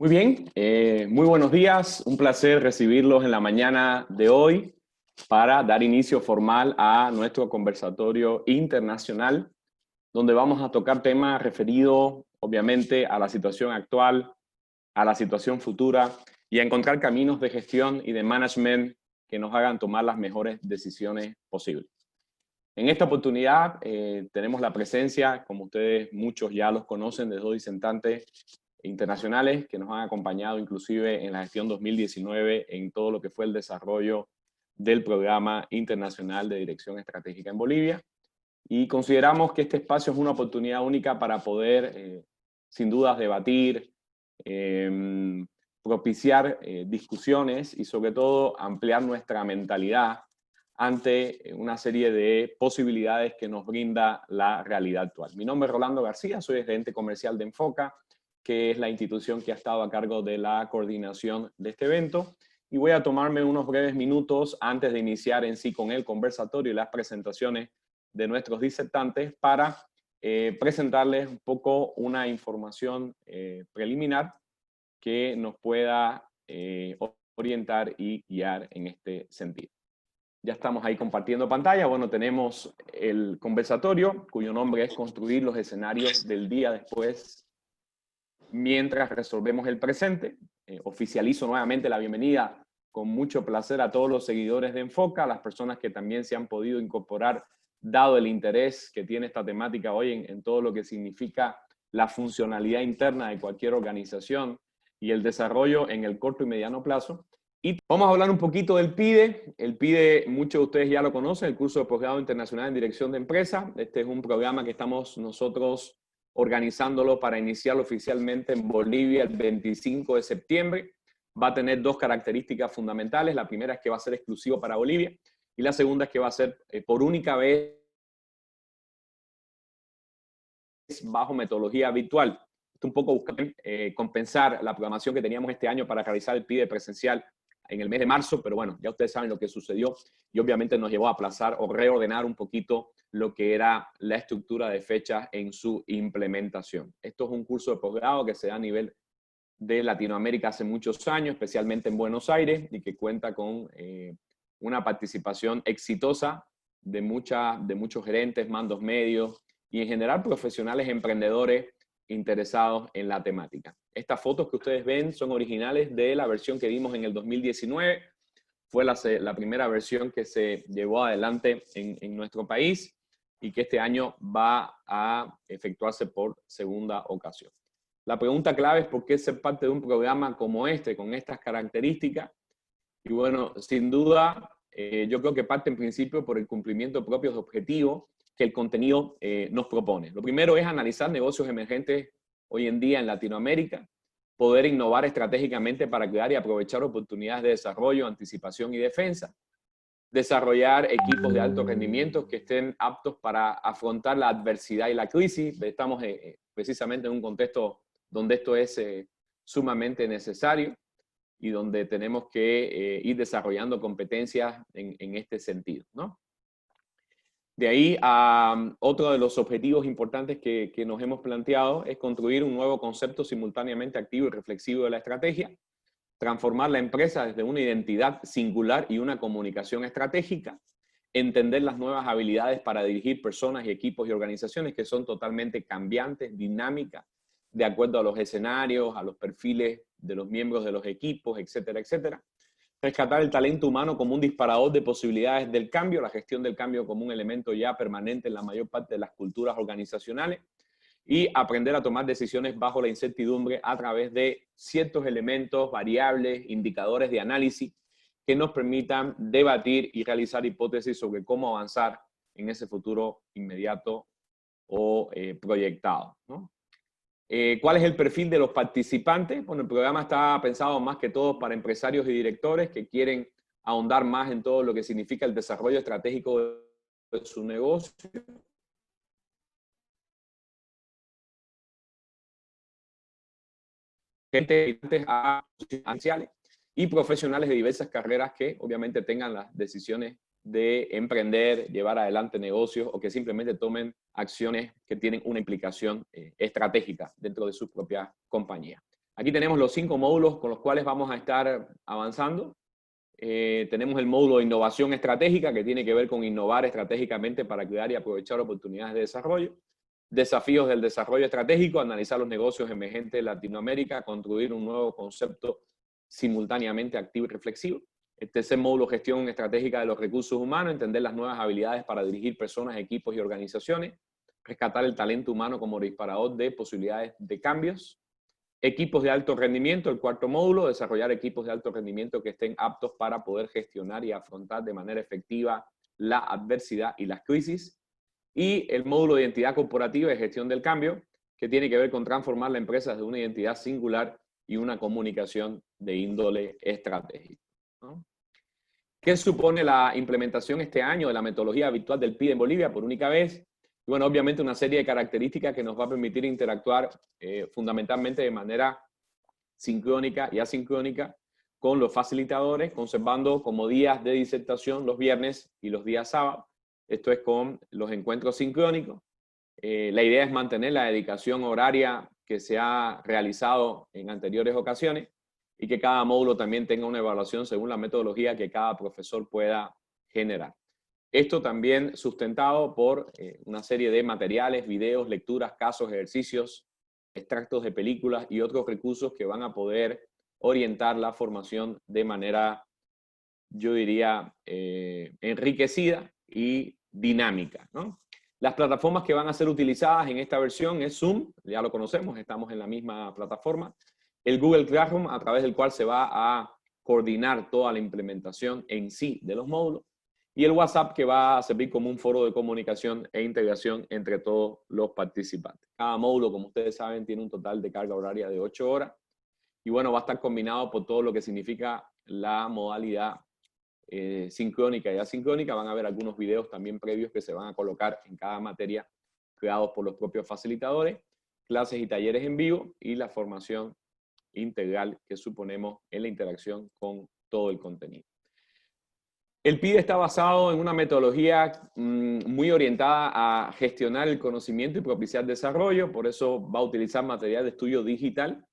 Muy bien, muy buenos días. Un placer recibirlos en la mañana de hoy para dar inicio formal a nuestro conversatorio internacional, donde vamos a tocar temas referidos, obviamente, a la situación actual, a la situación futura y a encontrar caminos de gestión y de management que nos hagan tomar las mejores decisiones posibles. En esta oportunidad tenemos la presencia, como ustedes muchos ya los conocen, de dos disertantes internacionales que nos han acompañado inclusive en la gestión 2019 en todo lo que fue el desarrollo del Programa Internacional de Dirección Estratégica en Bolivia. Y consideramos que este espacio es una oportunidad única para poder, sin dudas, debatir, propiciar discusiones y sobre todo ampliar nuestra mentalidad ante una serie de posibilidades que nos brinda la realidad actual. Mi nombre es Rolando García, soy gerente comercial de Enfoca, que es la institución que ha estado a cargo de la coordinación de este evento. Y voy a tomarme unos breves minutos antes de iniciar en sí con el conversatorio y las presentaciones de nuestros disertantes para presentarles un poco una información preliminar que nos pueda orientar y guiar en este sentido. Ya estamos ahí compartiendo pantalla. Bueno, tenemos el conversatorio, cuyo nombre es Construir los escenarios del día después mientras resolvemos el presente. Oficializo nuevamente la bienvenida con mucho placer a todos los seguidores de Enfoca, a las personas que también se han podido incorporar, dado el interés que tiene esta temática hoy en todo lo que significa la funcionalidad interna de cualquier organización y el desarrollo en el corto y mediano plazo. Y vamos a hablar un poquito del PIDE. El PIDE, muchos de ustedes ya lo conocen, el curso de posgrado internacional en dirección de empresa. Este es un programa que estamos nosotros organizándolo para iniciarlo oficialmente en Bolivia el 25 de septiembre. Va a tener dos características fundamentales. La primera es que va a ser exclusivo para Bolivia y la segunda es que va a ser por única vez bajo metodología virtual. Esto un poco busca compensar la programación que teníamos este año para realizar el PIDE presencial en el mes de marzo, pero bueno, ya ustedes saben lo que sucedió y obviamente nos llevó a aplazar o reordenar un poquito lo que era la estructura de fechas en su implementación. Esto es un curso de posgrado que se da a nivel de Latinoamérica hace muchos años, especialmente en Buenos Aires, y que cuenta con una participación exitosa de muchos gerentes, mandos medios y en general profesionales emprendedores interesados en la temática. Estas fotos que ustedes ven son originales de la versión que dimos en el 2019. Fue la primera versión que se llevó adelante en nuestro país y que este año va a efectuarse por segunda ocasión. La pregunta clave es por qué ser parte de un programa como este, con estas características. Y bueno, sin duda, yo creo que parte en principio por el cumplimiento de propios objetivos que el contenido nos propone. Lo primero es analizar negocios emergentes hoy en día en Latinoamérica, poder innovar estratégicamente para crear y aprovechar oportunidades de desarrollo, anticipación y defensa, desarrollar equipos de alto rendimiento que estén aptos para afrontar la adversidad y la crisis. Estamos precisamente en un contexto donde esto es sumamente necesario y donde tenemos que ir desarrollando competencias en este sentido, ¿no? De ahí a otro de los objetivos importantes que nos hemos planteado es construir un nuevo concepto simultáneamente activo y reflexivo de la estrategia, transformar la empresa desde una identidad singular y una comunicación estratégica, entender las nuevas habilidades para dirigir personas y equipos y organizaciones que son totalmente cambiantes, dinámicas, de acuerdo a los escenarios, a los perfiles de los miembros de los equipos, etcétera, etcétera. Rescatar el talento humano como un disparador de posibilidades del cambio, la gestión del cambio como un elemento ya permanente en la mayor parte de las culturas organizacionales y aprender a tomar decisiones bajo la incertidumbre a través de ciertos elementos, variables, indicadores de análisis que nos permitan debatir y realizar hipótesis sobre cómo avanzar en ese futuro inmediato o proyectado, ¿no? ¿Cuál es el perfil de los participantes? Bueno, el programa está pensado más que todo para empresarios y directores que quieren ahondar más en todo lo que significa el desarrollo estratégico de su negocio. Gente agenciales y profesionales de diversas carreras que obviamente tengan las decisiones de emprender, llevar adelante negocios o que simplemente tomen acciones que tienen una implicación estratégica dentro de su propia compañía. Aquí tenemos los 5 módulos con los cuales vamos a estar avanzando. Tenemos el módulo de innovación estratégica, que tiene que ver con innovar estratégicamente para crear y aprovechar oportunidades de desarrollo. Desafíos del desarrollo estratégico, analizar los negocios emergentes de Latinoamérica, construir un nuevo concepto simultáneamente activo y reflexivo. El tercer módulo, gestión estratégica de los recursos humanos, entender las nuevas habilidades para dirigir personas, equipos y organizaciones, rescatar el talento humano como disparador de posibilidades de cambios. Equipos de alto rendimiento, el cuarto módulo, desarrollar equipos de alto rendimiento que estén aptos para poder gestionar y afrontar de manera efectiva la adversidad y las crisis. Y el módulo de identidad corporativa y gestión del cambio, que tiene que ver con transformar la empresa desde una identidad singular y una comunicación de índole estratégico, ¿no? ¿Qué supone la implementación este año de la metodología virtual del PIDE en Bolivia por única vez? Bueno, obviamente una serie de características que nos va a permitir interactuar fundamentalmente de manera sincrónica y asincrónica con los facilitadores, conservando como días de disertación los viernes y los días sábados. Esto es con los encuentros sincrónicos. La idea es mantener la dedicación horaria que se ha realizado en anteriores ocasiones y que cada módulo también tenga una evaluación según la metodología que cada profesor pueda generar. Esto también sustentado por una serie de materiales, videos, lecturas, casos, ejercicios, extractos de películas y otros recursos que van a poder orientar la formación de manera, yo diría, enriquecida y dinámica, ¿no? Las plataformas que van a ser utilizadas en esta versión es Zoom, ya lo conocemos, estamos en la misma plataforma. El Google Classroom, a través del cual se va a coordinar toda la implementación en sí de los módulos. Y el WhatsApp, que va a servir como un foro de comunicación e integración entre todos los participantes. Cada módulo, como ustedes saben, tiene un total de carga horaria de 8 horas. Y bueno, va a estar combinado por todo lo que significa la modalidad sincrónica y asincrónica. Van a haber algunos videos también previos que se van a colocar en cada materia, creados por los propios facilitadores, clases y talleres en vivo y la formación integral que suponemos en la interacción con todo el contenido. El PIDE está basado en una metodología muy orientada a gestionar el conocimiento y propiciar desarrollo, por eso va a utilizar material de estudio digital.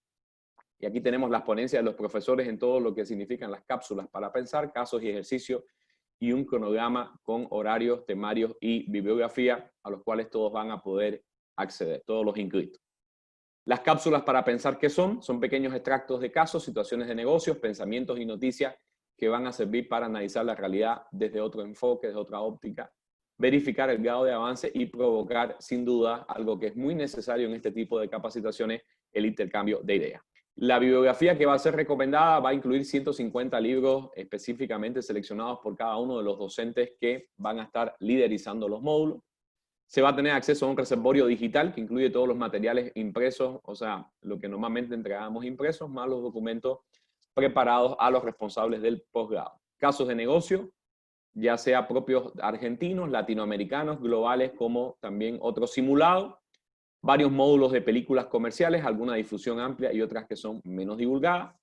Y aquí tenemos las ponencias de los profesores en todo lo que significan las cápsulas para pensar, casos y ejercicios, y un cronograma con horarios, temarios y bibliografía a los cuales todos van a poder acceder, todos los inscritos. Las cápsulas para pensar, ¿qué son? Son pequeños extractos de casos, situaciones de negocios, pensamientos y noticias que van a servir para analizar la realidad desde otro enfoque, desde otra óptica, verificar el grado de avance y provocar, sin duda, algo que es muy necesario en este tipo de capacitaciones, el intercambio de ideas. La bibliografía que va a ser recomendada va a incluir 150 libros específicamente seleccionados por cada uno de los docentes que van a estar liderizando los módulos. Se va a tener acceso a un reservorio digital que incluye todos los materiales impresos, o sea, lo que normalmente entregamos impresos, más los documentos preparados a los responsables del posgrado. Casos de negocio, ya sea propios argentinos, latinoamericanos, globales, como también otros simulados. Varios módulos de películas comerciales, alguna difusión amplia y otras que son menos divulgadas.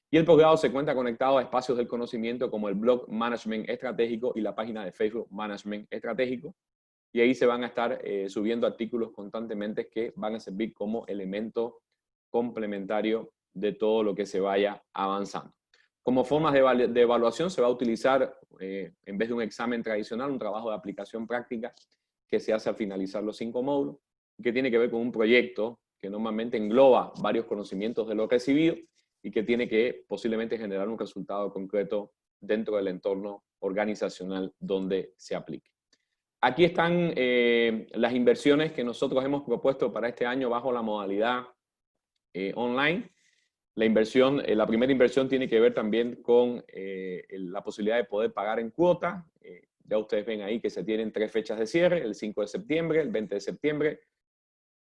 Y el posgrado se cuenta conectado a espacios del conocimiento como el blog Management Estratégico y la página de Facebook Management Estratégico. Y ahí se van a estar subiendo artículos constantemente que van a servir como elemento complementario de todo lo que se vaya avanzando. Como formas de evaluación se va a utilizar, en vez de un examen tradicional, un trabajo de aplicación práctica que se hace al finalizar los 5 módulos, que tiene que ver con un proyecto que normalmente engloba varios conocimientos de lo recibido y que tiene que posiblemente generar un resultado concreto dentro del entorno organizacional donde se aplique. Aquí están las inversiones que nosotros hemos propuesto para este año bajo la modalidad online. La primera inversión tiene que ver también con la posibilidad de poder pagar en cuota. Ya ustedes ven ahí que se tienen 3 fechas de cierre, el 5 de septiembre, el 20 de septiembre,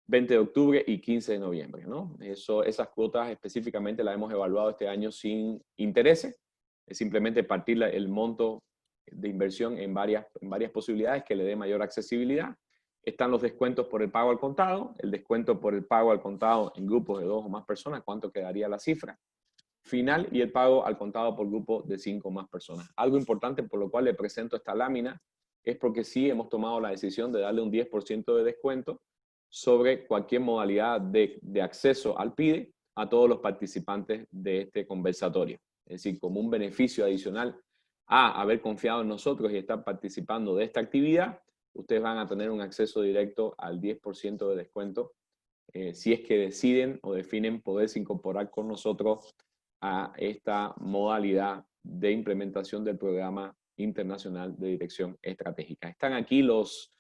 20 de octubre y 15 de noviembre, ¿no? Esas cuotas específicamente las hemos evaluado este año sin intereses. Es simplemente partir el monto de inversión en varias posibilidades que le dé mayor accesibilidad. Están los descuentos por el pago al contado, el descuento por el pago al contado en grupos de 2 o más personas, cuánto quedaría la cifra final, y el pago al contado por grupo de 5 o más personas. Algo importante por lo cual le presento esta lámina es porque sí hemos tomado la decisión de darle un 10% de descuento sobre cualquier modalidad de acceso al PIDE a todos los participantes de este conversatorio. Es decir, como un beneficio adicional a haber confiado en nosotros y estar participando de esta actividad, ustedes van a tener un acceso directo al 10% de descuento si es que deciden o definen poderse incorporar con nosotros a esta modalidad de implementación del Programa Internacional de Dirección Estratégica. Están aquí los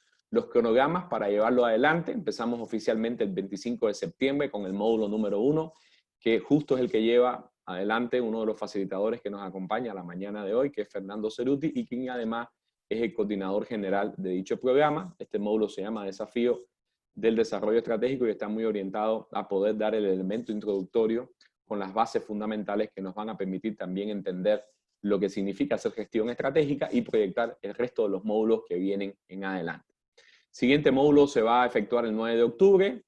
cronogramas para llevarlo adelante. Empezamos oficialmente el 25 de septiembre con el módulo número 1, que justo es el que lleva adelante uno de los facilitadores que nos acompaña la mañana de hoy, que es Fernando Ceruti, y quien además es el coordinador general de dicho programa. Este módulo se llama Desafío del Desarrollo Estratégico y está muy orientado a poder dar el elemento introductorio con las bases fundamentales que nos van a permitir también entender lo que significa hacer gestión estratégica y proyectar el resto de los módulos que vienen en adelante. Siguiente módulo se va a efectuar el 9 de octubre,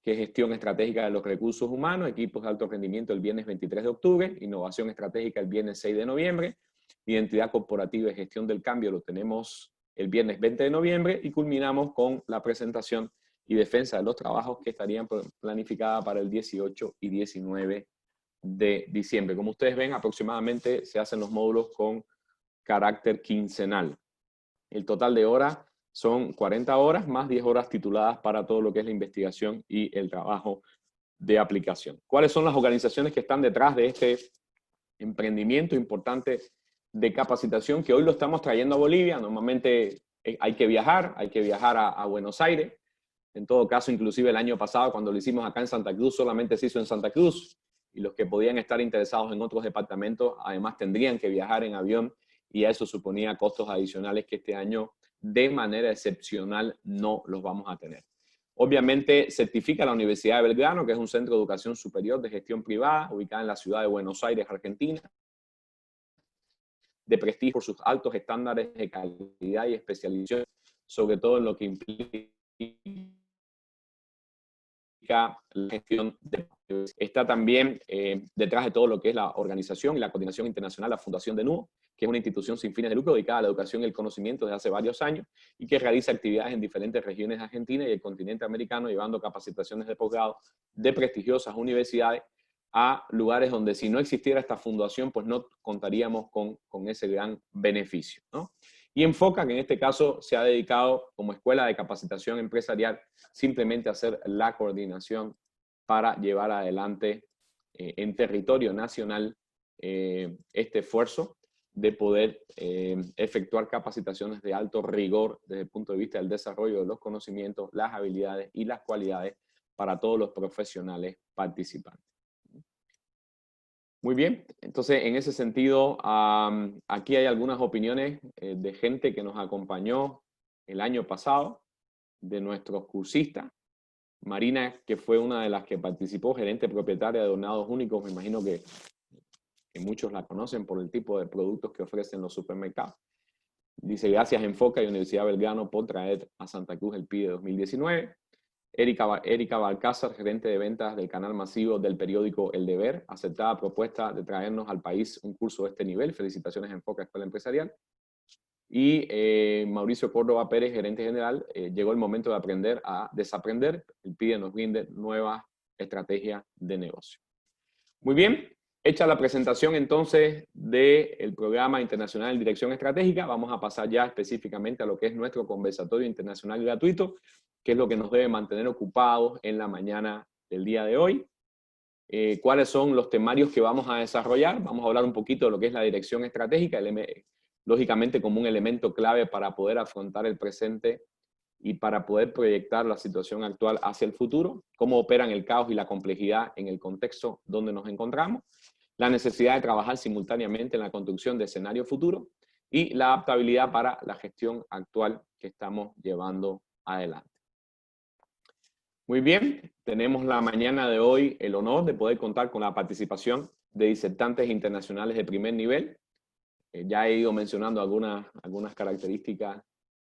que es gestión estratégica de los recursos humanos, equipos de alto rendimiento el viernes 23 de octubre, innovación estratégica el viernes 6 de noviembre, identidad corporativa y gestión del cambio lo tenemos el viernes 20 de noviembre y culminamos con la presentación y defensa de los trabajos que estarían planificadas para el 18 y 19 de diciembre. Como ustedes ven, aproximadamente se hacen los módulos con carácter quincenal. El total de horas son 40 horas más 10 horas tituladas para todo lo que es la investigación y el trabajo de aplicación. ¿Cuáles son las organizaciones que están detrás de este emprendimiento importante de capacitación que hoy lo estamos trayendo a Bolivia? Normalmente hay que viajar a Buenos Aires. En todo caso, inclusive el año pasado, cuando lo hicimos acá en Santa Cruz, solamente se hizo en Santa Cruz, y los que podían estar interesados en otros departamentos, además tendrían que viajar en avión, y a eso suponía costos adicionales que este año, de manera excepcional, no los vamos a tener. Obviamente, certifica la Universidad de Belgrano, que es un centro de educación superior de gestión privada, ubicada en la ciudad de Buenos Aires, Argentina, de prestigio por sus altos estándares de calidad y especialización, sobre todo en lo que implica la gestión de... Está también detrás de todo lo que es la organización y la coordinación internacional, la Fundación de NUO, que es una institución sin fines de lucro dedicada a la educación y el conocimiento desde hace varios años y que realiza actividades en diferentes regiones de Argentina y el continente americano, llevando capacitaciones de posgrado de prestigiosas universidades a lugares donde si no existiera esta fundación, pues no contaríamos con ese gran beneficio, ¿no? Y Enfoca, que en este caso se ha dedicado como escuela de capacitación empresarial simplemente a hacer la coordinación para llevar adelante en territorio nacional este esfuerzo de poder efectuar capacitaciones de alto rigor desde el punto de vista del desarrollo de los conocimientos, las habilidades y las cualidades para todos los profesionales participantes. Muy bien, entonces en ese sentido, aquí hay algunas opiniones de gente que nos acompañó el año pasado, de nuestros cursistas. Marina, que fue una de las que participó, gerente propietaria de Hornados Únicos, me imagino que muchos la conocen por el tipo de productos que ofrecen los supermercados. Dice, gracias Enfoca y Universidad Belgrano por traer a Santa Cruz el PIDE 2019. Erika Balcázar, gerente de ventas del canal masivo del periódico El Deber, aceptada propuesta de traernos al país un curso de este nivel. Felicitaciones Enfoca Escuela Empresarial. Y Mauricio Córdoba Pérez, gerente general, llegó el momento de aprender a desaprender. El PIDE nos brinde nuevas estrategias de negocio. Muy bien, hecha la presentación entonces del Programa Internacional de Dirección Estratégica, vamos a pasar ya específicamente a lo que es nuestro conversatorio internacional gratuito, que es lo que nos debe mantener ocupados en la mañana del día de hoy. ¿Cuáles son los temarios que vamos a desarrollar? Vamos a hablar un poquito de lo que es la dirección estratégica, lógicamente como un elemento clave para poder afrontar el presente y para poder proyectar la situación actual hacia el futuro, cómo operan el caos y la complejidad en el contexto donde nos encontramos, la necesidad de trabajar simultáneamente en la construcción de escenarios futuros y la adaptabilidad para la gestión actual que estamos llevando adelante. Muy bien, tenemos la mañana de hoy el honor de poder contar con la participación de disertantes internacionales de primer nivel. Ya he ido mencionando algunas características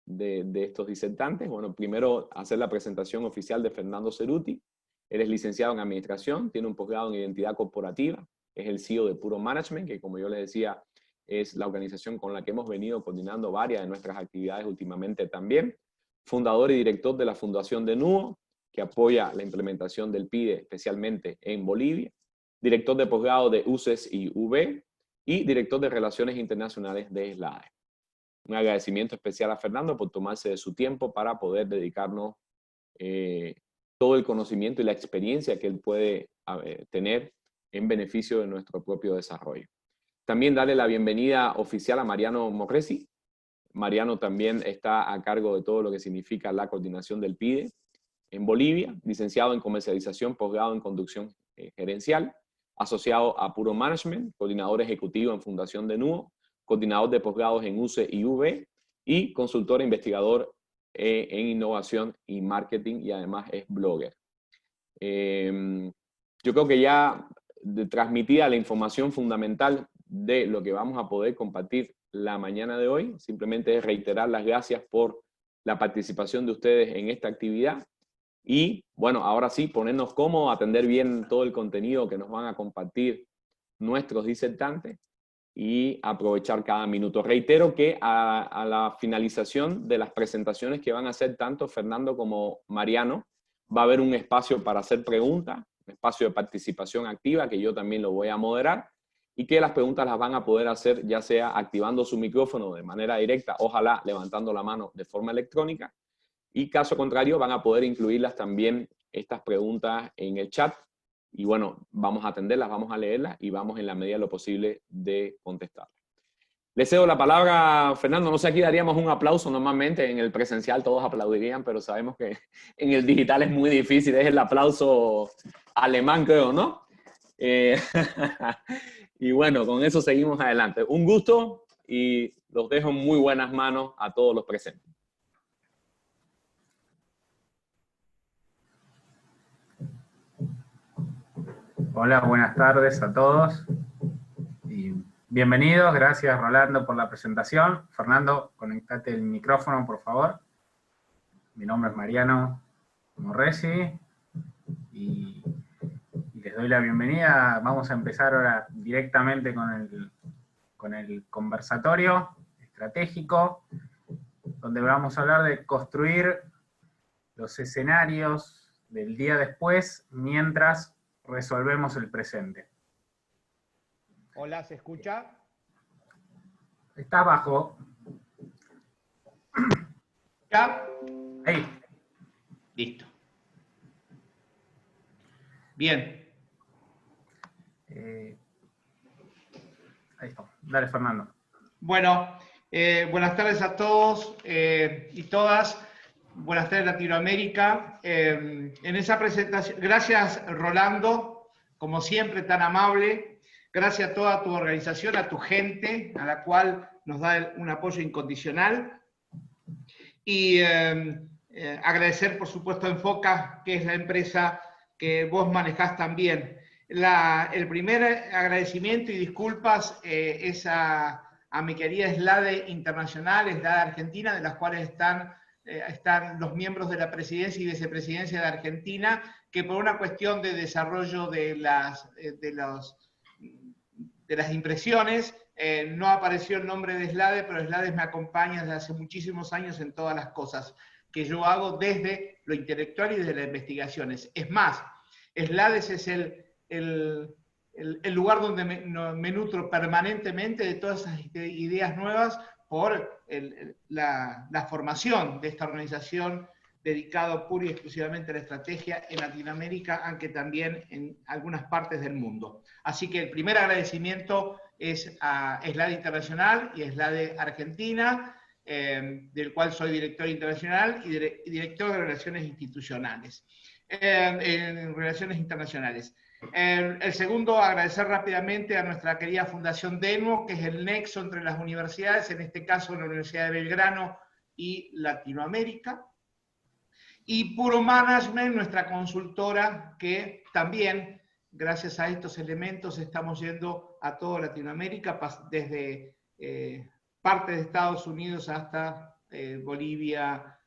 de estos disertantes. Bueno, primero hacer la presentación oficial de Fernando Ceruti. Él es licenciado en Administración, tiene un posgrado en Identidad Corporativa, es el CEO de Puro Management, que como yo les decía, es la organización con la que hemos venido coordinando varias de nuestras actividades últimamente también. Fundador y director de la Fundación de NUO, que apoya la implementación del PIDE, especialmente en Bolivia, director de posgrado de UCES y UB, y director de Relaciones Internacionales de SLADE. Un agradecimiento especial a Fernando por tomarse de su tiempo para poder dedicarnos todo el conocimiento y la experiencia que él puede tener en beneficio de nuestro propio desarrollo. También darle la bienvenida oficial a Mariano Morresi. Mariano también está a cargo de todo lo que significa la coordinación del PIDE en Bolivia, licenciado en comercialización, posgrado en conducción gerencial, asociado a Puro Management, coordinador ejecutivo en Fundación de NUO, coordinador de posgrados en UCE y UB y consultor e investigador en innovación y marketing, y además es blogger. Yo creo que ya transmitida la información fundamental de lo que vamos a poder compartir la mañana de hoy, simplemente es reiterar las gracias por la participación de ustedes en esta actividad. Y bueno, ahora sí, ponernos cómodos, atender bien todo el contenido que nos van a compartir nuestros disertantes y aprovechar cada minuto. Reitero que a la finalización de las presentaciones que van a hacer tanto Fernando como Mariano, va a haber un espacio para hacer preguntas, un espacio de participación activa que yo también lo voy a moderar, y que las preguntas las van a poder hacer ya sea activando su micrófono de manera directa, ojalá levantando la mano de forma electrónica, y caso contrario van a poder incluirlas también estas preguntas en el chat. Y bueno, vamos a atenderlas, vamos a leerlas y vamos en la medida de lo posible de contestar. Le cedo la palabra, Fernando. No sé, aquí daríamos un aplauso normalmente, en el presencial todos aplaudirían, pero sabemos que en el digital es muy difícil, es el aplauso alemán, creo, ¿no? Y bueno, con eso seguimos adelante. Un gusto y los dejo en muy buenas manos a todos los presentes. Hola, buenas tardes a todos y bienvenidos. Gracias, Rolando, por la presentación. Fernando, conectate el micrófono, por favor. Mi nombre es Mariano Morresi y les doy la bienvenida. Vamos a empezar ahora directamente con el conversatorio estratégico, donde vamos a hablar de construir los escenarios del día después mientras resolvemos el presente. Hola, ¿se escucha? Está abajo. ¿Ya? Ahí. Listo. Bien. Ahí está. Dale, Fernando. Bueno, buenas tardes a todos y todas. Buenas tardes, Latinoamérica. En esa presentación, gracias, Rolando, como siempre, tan amable. Gracias a toda tu organización, a tu gente, a la cual nos da un apoyo incondicional. Y agradecer, por supuesto, a Enfoca, que es la empresa que vos manejás también. El primer agradecimiento y disculpas es a mi querida SLADE Internacional, SLADE Argentina, de las cuales están los miembros de la presidencia y vicepresidencia de Argentina, que por una cuestión de desarrollo de las impresiones, no apareció el nombre de SLADE, pero SLADE me acompaña desde hace muchísimos años en todas las cosas que yo hago desde lo intelectual y desde las investigaciones. Es más, SLADES es el lugar donde me nutro permanentemente de todas esas ideas nuevas por la formación de esta organización dedicada pura y exclusivamente a la estrategia en Latinoamérica, aunque también en algunas partes del mundo. Así que el primer agradecimiento es a SLADE Internacional y a SLADE Argentina, del cual soy director internacional y director de Relaciones Institucionales, en Relaciones Internacionales. El segundo, agradecer rápidamente a nuestra querida Fundación DENUO, que es el nexo entre las universidades, en este caso la Universidad de Belgrano y Latinoamérica. Y Puro Management, nuestra consultora, que también, gracias a estos elementos, estamos yendo a toda Latinoamérica, desde parte de Estados Unidos hasta Bolivia,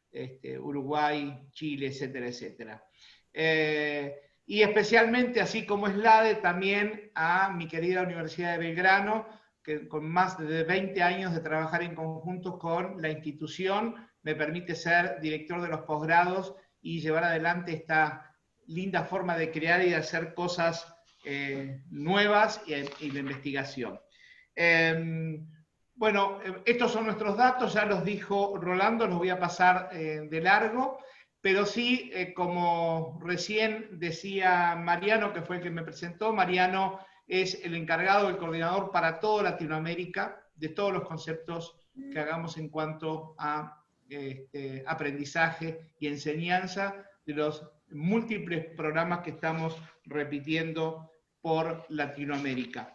Uruguay, Chile, etcétera, etcétera. Y especialmente, así como SLADE, también a mi querida Universidad de Belgrano, que con más de 20 años de trabajar en conjunto con la institución, me permite ser director de los posgrados y llevar adelante esta linda forma de crear y de hacer cosas nuevas y de investigación. Bueno, estos son nuestros datos, ya los dijo Rolando, los voy a pasar de largo, pero sí, como recién decía Mariano, que fue el que me presentó, Mariano es el encargado, el coordinador para toda Latinoamérica, de todos los conceptos que hagamos en cuanto a aprendizaje y enseñanza, de los múltiples programas que estamos repitiendo por Latinoamérica.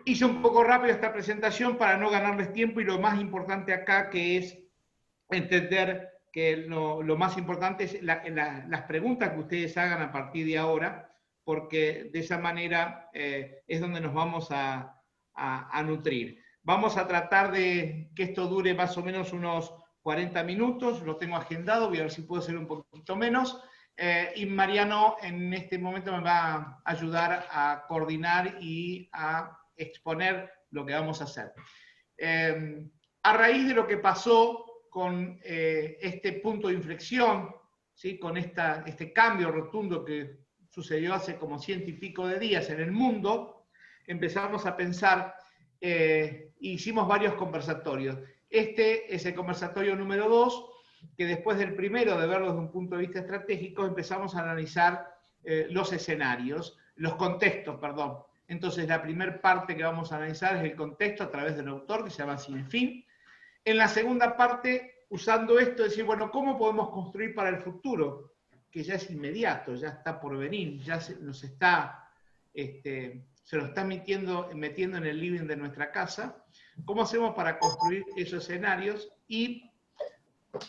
Hice un poco rápido esta presentación para no ganarles tiempo, y lo más importante acá, que es entender que lo más importante es las preguntas que ustedes hagan a partir de ahora, porque de esa manera es donde nos vamos a nutrir. Vamos a tratar de que esto dure más o menos unos 40 minutos, lo tengo agendado, voy a ver si puedo ser un poquito menos, y Mariano en este momento me va a ayudar a coordinar y a exponer lo que vamos a hacer. A raíz de lo que pasó con este punto de inflexión, ¿sí? Con este cambio rotundo que sucedió hace como 100 y pico de días en el mundo, empezamos a pensar, hicimos varios conversatorios. Este es el conversatorio número 2, que después del primero, de verlo desde un punto de vista estratégico, empezamos a analizar los escenarios, los contextos, perdón. Entonces, la primera parte que vamos a analizar es el contexto a través del autor, que se llama Cinefin. En la segunda parte, usando esto, decir, bueno, ¿cómo podemos construir para el futuro? Que ya es inmediato, ya está por venir, ya se lo está metiendo en el living de nuestra casa. ¿Cómo hacemos para construir esos escenarios? Y,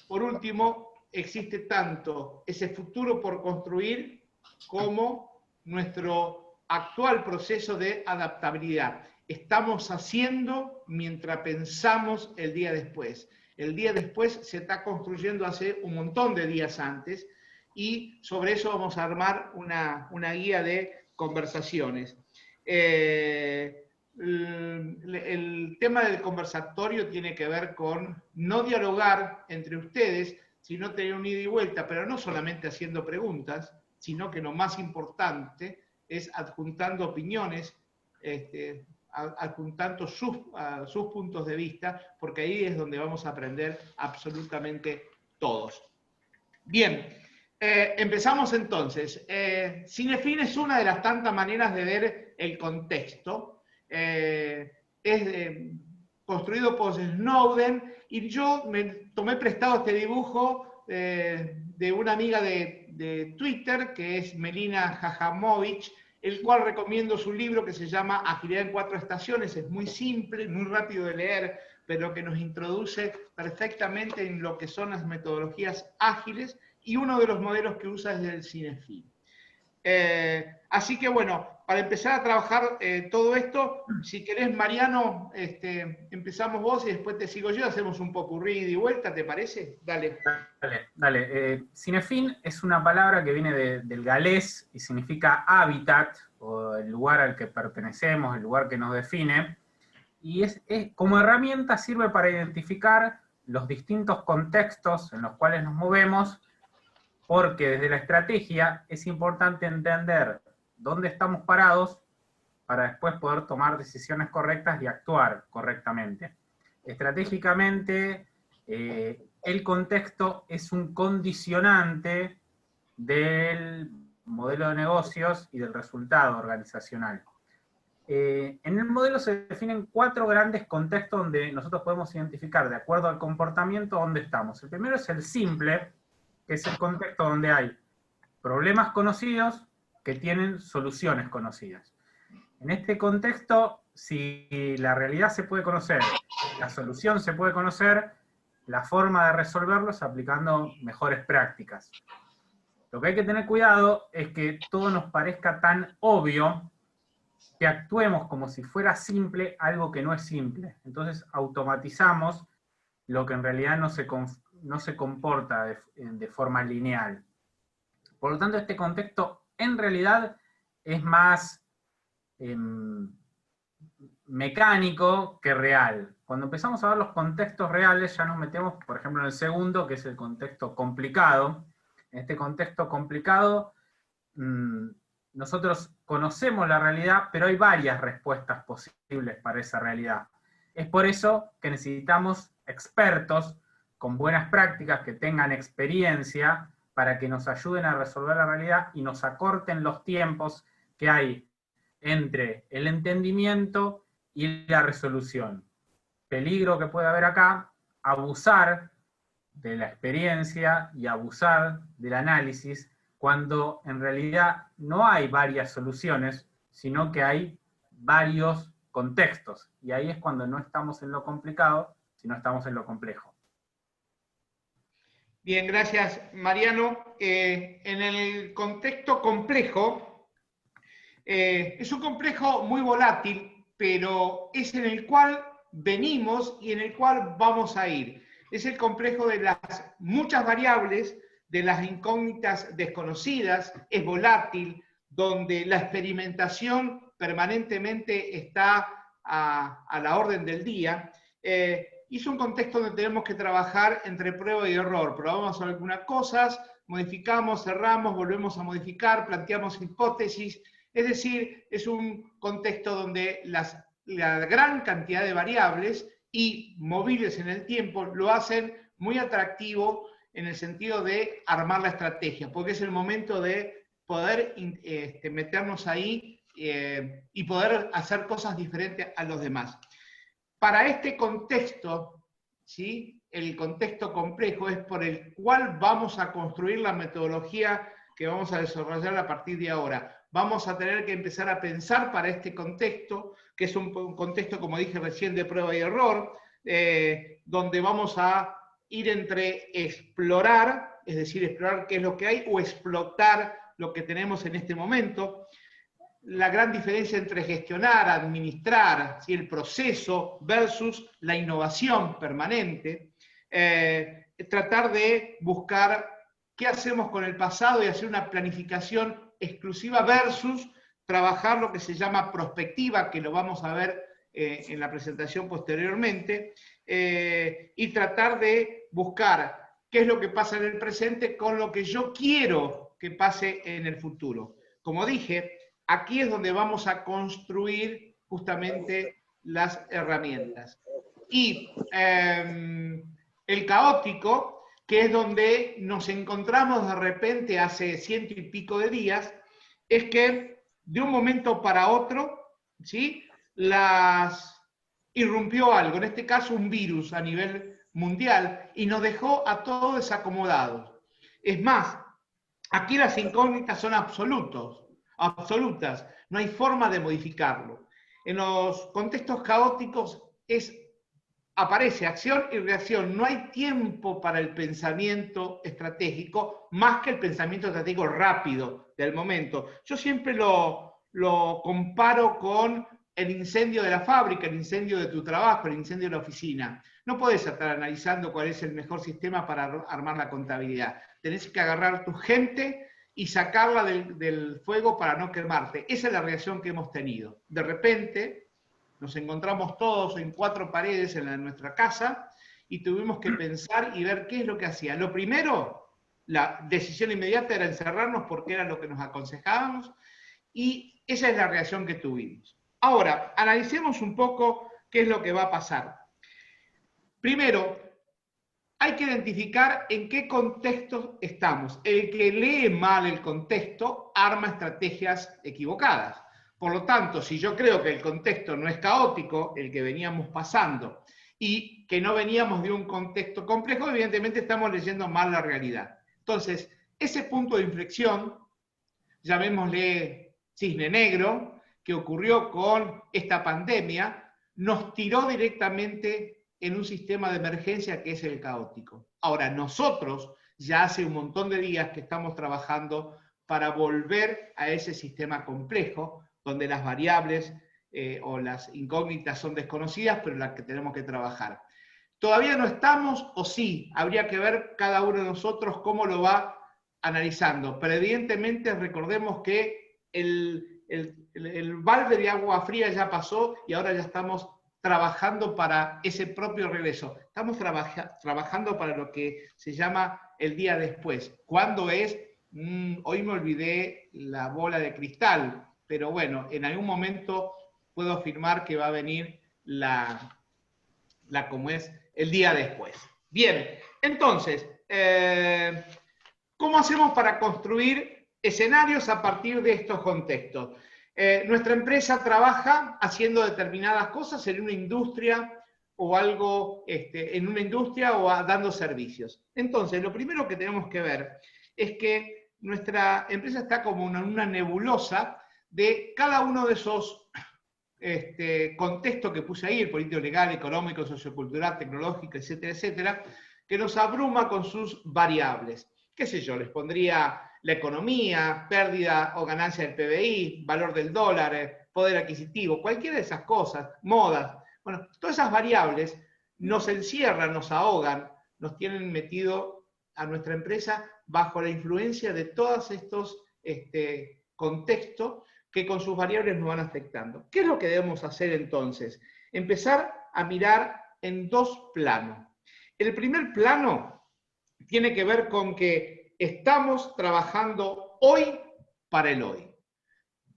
por último, existe tanto ese futuro por construir como nuestro actual proceso de adaptabilidad. Estamos haciendo mientras pensamos el día después. El día después se está construyendo hace un montón de días antes, y sobre eso vamos a armar una guía de conversaciones. El tema del conversatorio tiene que ver con no dialogar entre ustedes, sino tener un ida y vuelta, pero no solamente haciendo preguntas, sino que lo más importante es adjuntando opiniones, adjuntando sus puntos de vista, porque ahí es donde vamos a aprender absolutamente todos. Bien, empezamos entonces. Cinefin es una de las tantas maneras de ver el contexto. Es construido por Snowden, y yo me tomé prestado este dibujo de una amiga de Twitter, que es Melina Jajamovich, el cual recomiendo su libro que se llama Agilidad en 4 estaciones. Es muy simple, muy rápido de leer, pero que nos introduce perfectamente en lo que son las metodologías ágiles, y uno de los modelos que usa es el Cinefin. Así que bueno, para empezar a trabajar todo esto, si querés, Mariano, empezamos vos y después te sigo yo, hacemos un popurrí y vuelta, ¿te parece? Dale. Dale. Cinefin es una palabra que viene del galés y significa hábitat, o el lugar al que pertenecemos, el lugar que nos define, y como herramienta sirve para identificar los distintos contextos en los cuales nos movemos, porque desde la estrategia es importante entender dónde estamos parados para después poder tomar decisiones correctas y actuar correctamente. Estratégicamente, el contexto es un condicionante del modelo de negocios y del resultado organizacional. En el modelo se definen 4 grandes contextos donde nosotros podemos identificar, de acuerdo al comportamiento, dónde estamos. El primero es el simple, que es el contexto donde hay problemas conocidos que tienen soluciones conocidas. En este contexto, si la realidad se puede conocer, la solución se puede conocer, la forma de resolverlo es aplicando mejores prácticas. Lo que hay que tener cuidado es que todo nos parezca tan obvio que actuemos como si fuera simple algo que no es simple. Entonces automatizamos lo que en realidad no se comporta de forma lineal. Por lo tanto, este contexto en realidad es más mecánico que real. Cuando empezamos a ver los contextos reales, ya nos metemos, por ejemplo, en el segundo, que es el contexto complicado. En este contexto complicado, nosotros conocemos la realidad, pero hay varias respuestas posibles para esa realidad. Es por eso que necesitamos expertos con buenas prácticas, que tengan experiencia, para que nos ayuden a resolver la realidad y nos acorten los tiempos que hay entre el entendimiento y la resolución. Peligro que puede haber acá, abusar de la experiencia y abusar del análisis, cuando en realidad no hay varias soluciones, sino que hay varios contextos. Y ahí es cuando no estamos en lo complicado, sino estamos en lo complejo. Bien, gracias, Mariano. En el contexto complejo, es un complejo muy volátil, pero es en el cual venimos y en el cual vamos a ir. Es el complejo de las muchas variables, de las incógnitas desconocidas, es volátil, donde la experimentación permanentemente está a la orden del día. Y es un contexto donde tenemos que trabajar entre prueba y error. Probamos algunas cosas, modificamos, cerramos, volvemos a modificar, planteamos hipótesis. Es decir, es un contexto donde la gran cantidad de variables y móviles en el tiempo lo hacen muy atractivo en el sentido de armar la estrategia, porque es el momento de poder meternos ahí y poder hacer cosas diferentes a los demás. Para este contexto, ¿sí? El contexto complejo es por el cual vamos a construir la metodología que vamos a desarrollar a partir de ahora. Vamos a tener que empezar a pensar para este contexto, que es un contexto, como dije recién, de prueba y error, donde vamos a ir entre explorar, es decir, explorar qué es lo que hay, o explotar lo que tenemos en este momento. La gran diferencia entre gestionar, administrar, ¿sí? El proceso versus la innovación permanente. Tratar de buscar qué hacemos con el pasado y hacer una planificación exclusiva versus trabajar lo que se llama prospectiva, que lo vamos a ver en la presentación posteriormente, y tratar de buscar qué es lo que pasa en el presente con lo que yo quiero que pase en el futuro. Como dije, aquí es donde vamos a construir justamente las herramientas. Y el caótico, que es donde nos encontramos de repente hace 100 y pico de días, es que de un momento para otro, ¿sí? Irrumpió algo, en este caso un virus a nivel mundial, y nos dejó a todos desacomodados. Es más, aquí las incógnitas son absolutas, no hay forma de modificarlo. En los contextos caóticos aparece acción y reacción, no hay tiempo para el pensamiento estratégico, más que el pensamiento estratégico rápido del momento. Yo siempre lo comparo con el incendio de la fábrica, el incendio de tu trabajo, el incendio de la oficina. No podés estar analizando cuál es el mejor sistema para armar la contabilidad. Tenés que agarrar tu gente y sacarla del fuego para no quemarte. Esa es la reacción que hemos tenido. De repente nos encontramos todos en 4 paredes en nuestra casa y tuvimos que pensar y ver qué es lo que hacía. Lo primero, la decisión inmediata era encerrarnos porque era lo que nos aconsejábamos, y esa es la reacción que tuvimos. Ahora, analicemos un poco qué es lo que va a pasar. Primero, hay que identificar en qué contexto estamos. El que lee mal el contexto arma estrategias equivocadas. Por lo tanto, si yo creo que el contexto no es caótico, el que veníamos pasando, y que no veníamos de un contexto complejo, evidentemente estamos leyendo mal la realidad. Entonces, ese punto de inflexión, llamémosle cisne negro, que ocurrió con esta pandemia, nos tiró directamente en un sistema de emergencia que es el caótico. Ahora, nosotros ya hace un montón de días que estamos trabajando para volver a ese sistema complejo, donde las variables o las incógnitas son desconocidas, pero las que tenemos que trabajar. ¿Todavía no estamos o sí? Habría que ver cada uno de nosotros cómo lo va analizando. Pero evidentemente recordemos que el balde de agua fría ya pasó y ahora ya estamos trabajando para ese propio regreso. Estamos trabajando para lo que se llama el día después. ¿Cuándo es? Hoy me olvidé la bola de cristal, pero bueno, en algún momento puedo afirmar que va a venir como es el día después. Bien, entonces, ¿cómo hacemos para construir escenarios a partir de estos contextos? Nuestra empresa trabaja haciendo determinadas cosas en una industria o algo, en una industria o dando servicios. Entonces, lo primero que tenemos que ver es que nuestra empresa está como una nebulosa de cada uno de esos contexto que puse ahí, el político, legal, económico, sociocultural, tecnológico, etcétera, etcétera, que nos abruma con sus variables. ¿Qué sé yo? Les pondría la economía, pérdida o ganancia del PBI, valor del dólar, poder adquisitivo, cualquiera de esas cosas, modas. Bueno, todas esas variables nos encierran, nos ahogan, nos tienen metido a nuestra empresa bajo la influencia de todos estos contextos que con sus variables nos van afectando. ¿Qué es lo que debemos hacer entonces? Empezar a mirar en dos planos. El primer plano tiene que ver con que estamos trabajando hoy para el hoy.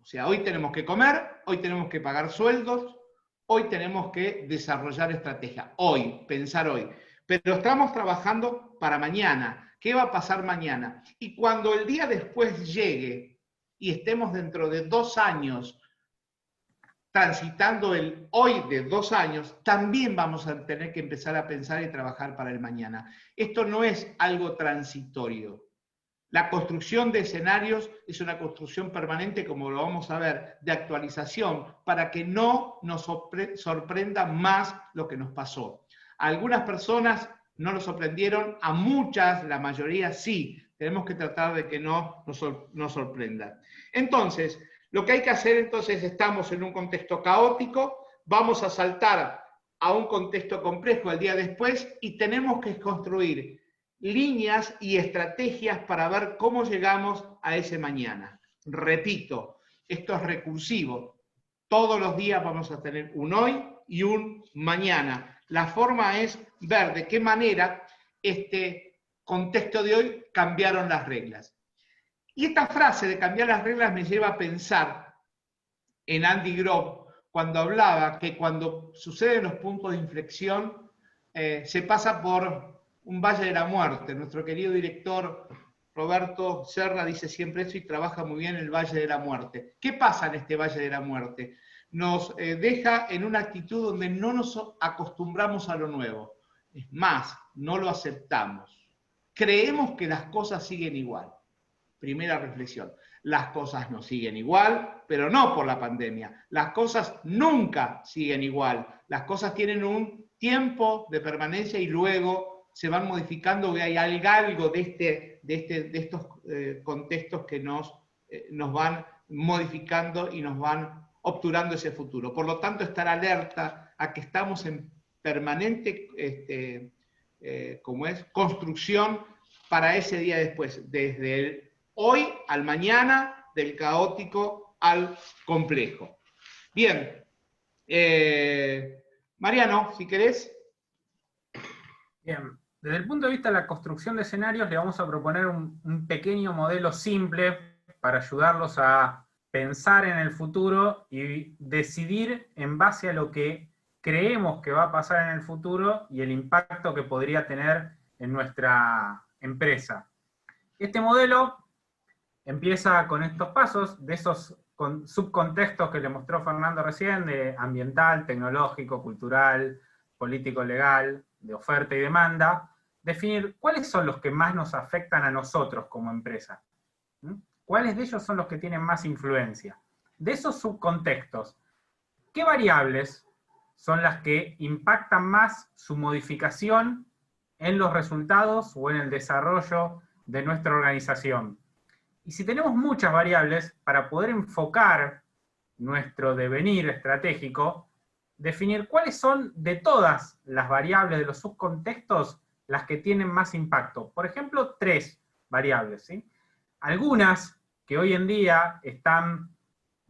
O sea, hoy tenemos que comer, hoy tenemos que pagar sueldos, hoy tenemos que desarrollar estrategia. Hoy, pensar hoy. Pero estamos trabajando para mañana. ¿Qué va a pasar mañana? Y cuando el día después llegue, y estemos dentro de 2 años transitando el hoy de 2 años, también vamos a tener que empezar a pensar y trabajar para el mañana. Esto no es algo transitorio. La construcción de escenarios es una construcción permanente, como lo vamos a ver, de actualización, para que no nos sorprenda más lo que nos pasó. A algunas personas no nos sorprendieron, a muchas, la mayoría sí. Tenemos que tratar de que no nos sorprenda. Entonces, lo que hay que hacer, entonces, estamos en un contexto caótico, vamos a saltar a un contexto complejo el día después y tenemos que construir líneas y estrategias para ver cómo llegamos a ese mañana. Repito, esto es recursivo. Todos los días vamos a tener un hoy y un mañana. La forma es ver de qué manera contexto de hoy cambiaron las reglas. Y esta frase de cambiar las reglas me lleva a pensar en Andy Grove, cuando hablaba que cuando suceden los puntos de inflexión, se pasa por un valle de la muerte. Nuestro querido director Roberto Serra dice siempre eso y trabaja muy bien el valle de la muerte. ¿Qué pasa en este valle de la muerte? Nos deja en una actitud donde no nos acostumbramos a lo nuevo. Es más, no lo aceptamos. Creemos que las cosas siguen igual. Primera reflexión. Las cosas no siguen igual, pero no por la pandemia. Las cosas nunca siguen igual. Las cosas tienen un tiempo de permanencia y luego se van modificando, y hay algo de estos contextos que nos van modificando y nos van obturando ese futuro. Por lo tanto, estar alerta a que estamos en permanente construcción para ese día después, desde el hoy al mañana, del caótico al complejo. Bien, Mariano, si querés. Bien, desde el punto de vista de la construcción de escenarios, le vamos a proponer un pequeño modelo simple para ayudarlos a pensar en el futuro y decidir en base a lo que creemos que va a pasar en el futuro y el impacto que podría tener en nuestra empresa. Este modelo empieza con estos pasos, de esos subcontextos que le mostró Fernando recién, de ambiental, tecnológico, cultural, político, legal, de oferta y demanda, definir cuáles son los que más nos afectan a nosotros como empresa. ¿Cuáles de ellos son los que tienen más influencia? De esos subcontextos, ¿qué variables son las que impactan más su modificación en los resultados o en el desarrollo de nuestra organización? Y si tenemos muchas variables, para poder enfocar nuestro devenir estratégico, definir cuáles son de todas las variables de los subcontextos las que tienen más impacto. Por ejemplo, 3 variables, ¿sí? Algunas que hoy en día están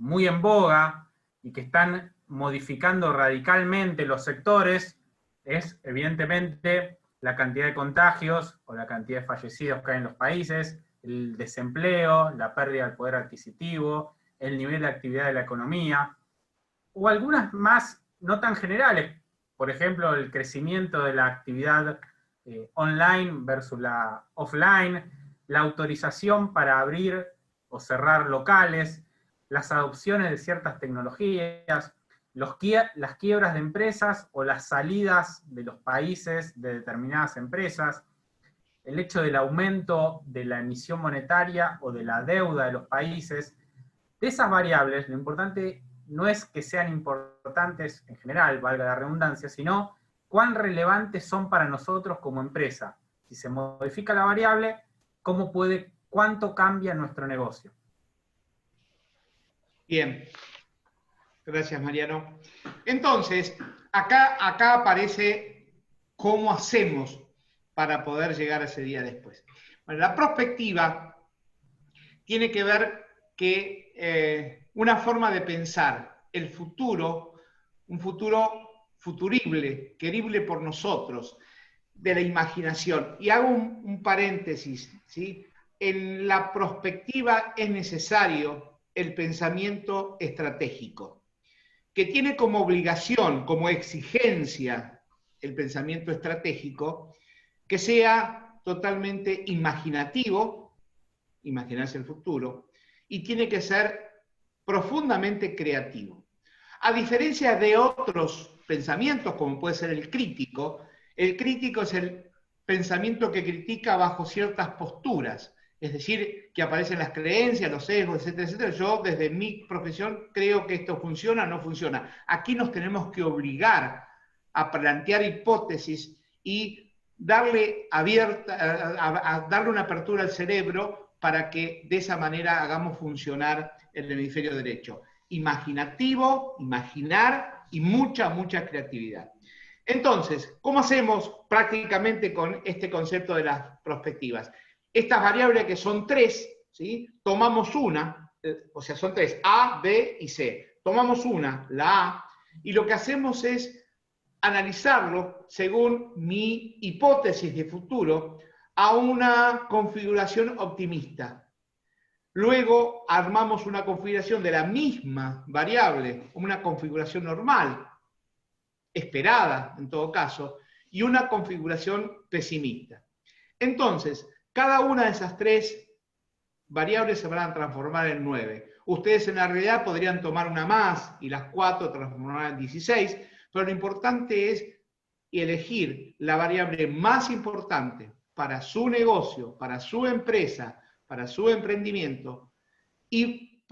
muy en boga y que están modificando radicalmente los sectores es, evidentemente, la cantidad de contagios o la cantidad de fallecidos que hay en los países, el desempleo, la pérdida del poder adquisitivo, el nivel de actividad de la economía, o algunas más no tan generales, por ejemplo, el crecimiento de la actividad online versus la offline, la autorización para abrir o cerrar locales, las adopciones de ciertas tecnologías, las quiebras de empresas o las salidas de los países de determinadas empresas, el hecho del aumento de la emisión monetaria o de la deuda de los países. De esas variables, lo importante no es que sean importantes en general, valga la redundancia, sino cuán relevantes son para nosotros como empresa. Si se modifica la variable, cuánto cambia nuestro negocio. Bien. Gracias, Mariano. Entonces, acá aparece cómo hacemos para poder llegar a ese día después. Bueno, la prospectiva tiene que ver que una forma de pensar el futuro, un futuro futurible, querible por nosotros, de la imaginación. Y hago un paréntesis, ¿sí? En la prospectiva es necesario el pensamiento estratégico, que tiene como obligación, como exigencia, el pensamiento estratégico, que sea totalmente imaginativo, imaginarse el futuro, y tiene que ser profundamente creativo. A diferencia de otros pensamientos, como puede ser el crítico es el pensamiento que critica bajo ciertas posturas, es decir, que aparecen las creencias, los sesgos, etcétera, etcétera. Yo, desde mi profesión, creo que esto funciona o no funciona. Aquí nos tenemos que obligar a plantear hipótesis y darle una apertura al cerebro para que de esa manera hagamos funcionar el hemisferio derecho. Imaginativo, imaginar y mucha creatividad. Entonces, ¿cómo hacemos prácticamente con este concepto de las prospectivas? Estas variables que son 3, ¿sí? Tomamos una, o sea, son 3, A, B y C. Tomamos una, la A, y lo que hacemos es analizarlo según mi hipótesis de futuro a una configuración optimista. Luego armamos una configuración de la misma variable, una configuración normal, esperada en todo caso, y una configuración pesimista. Entonces, cada una de esas 3 variables se van a transformar en 9. Ustedes en la realidad podrían tomar una más y las 4 transformar en 16, pero lo importante es elegir la variable más importante para su negocio, para su empresa, para su emprendimiento y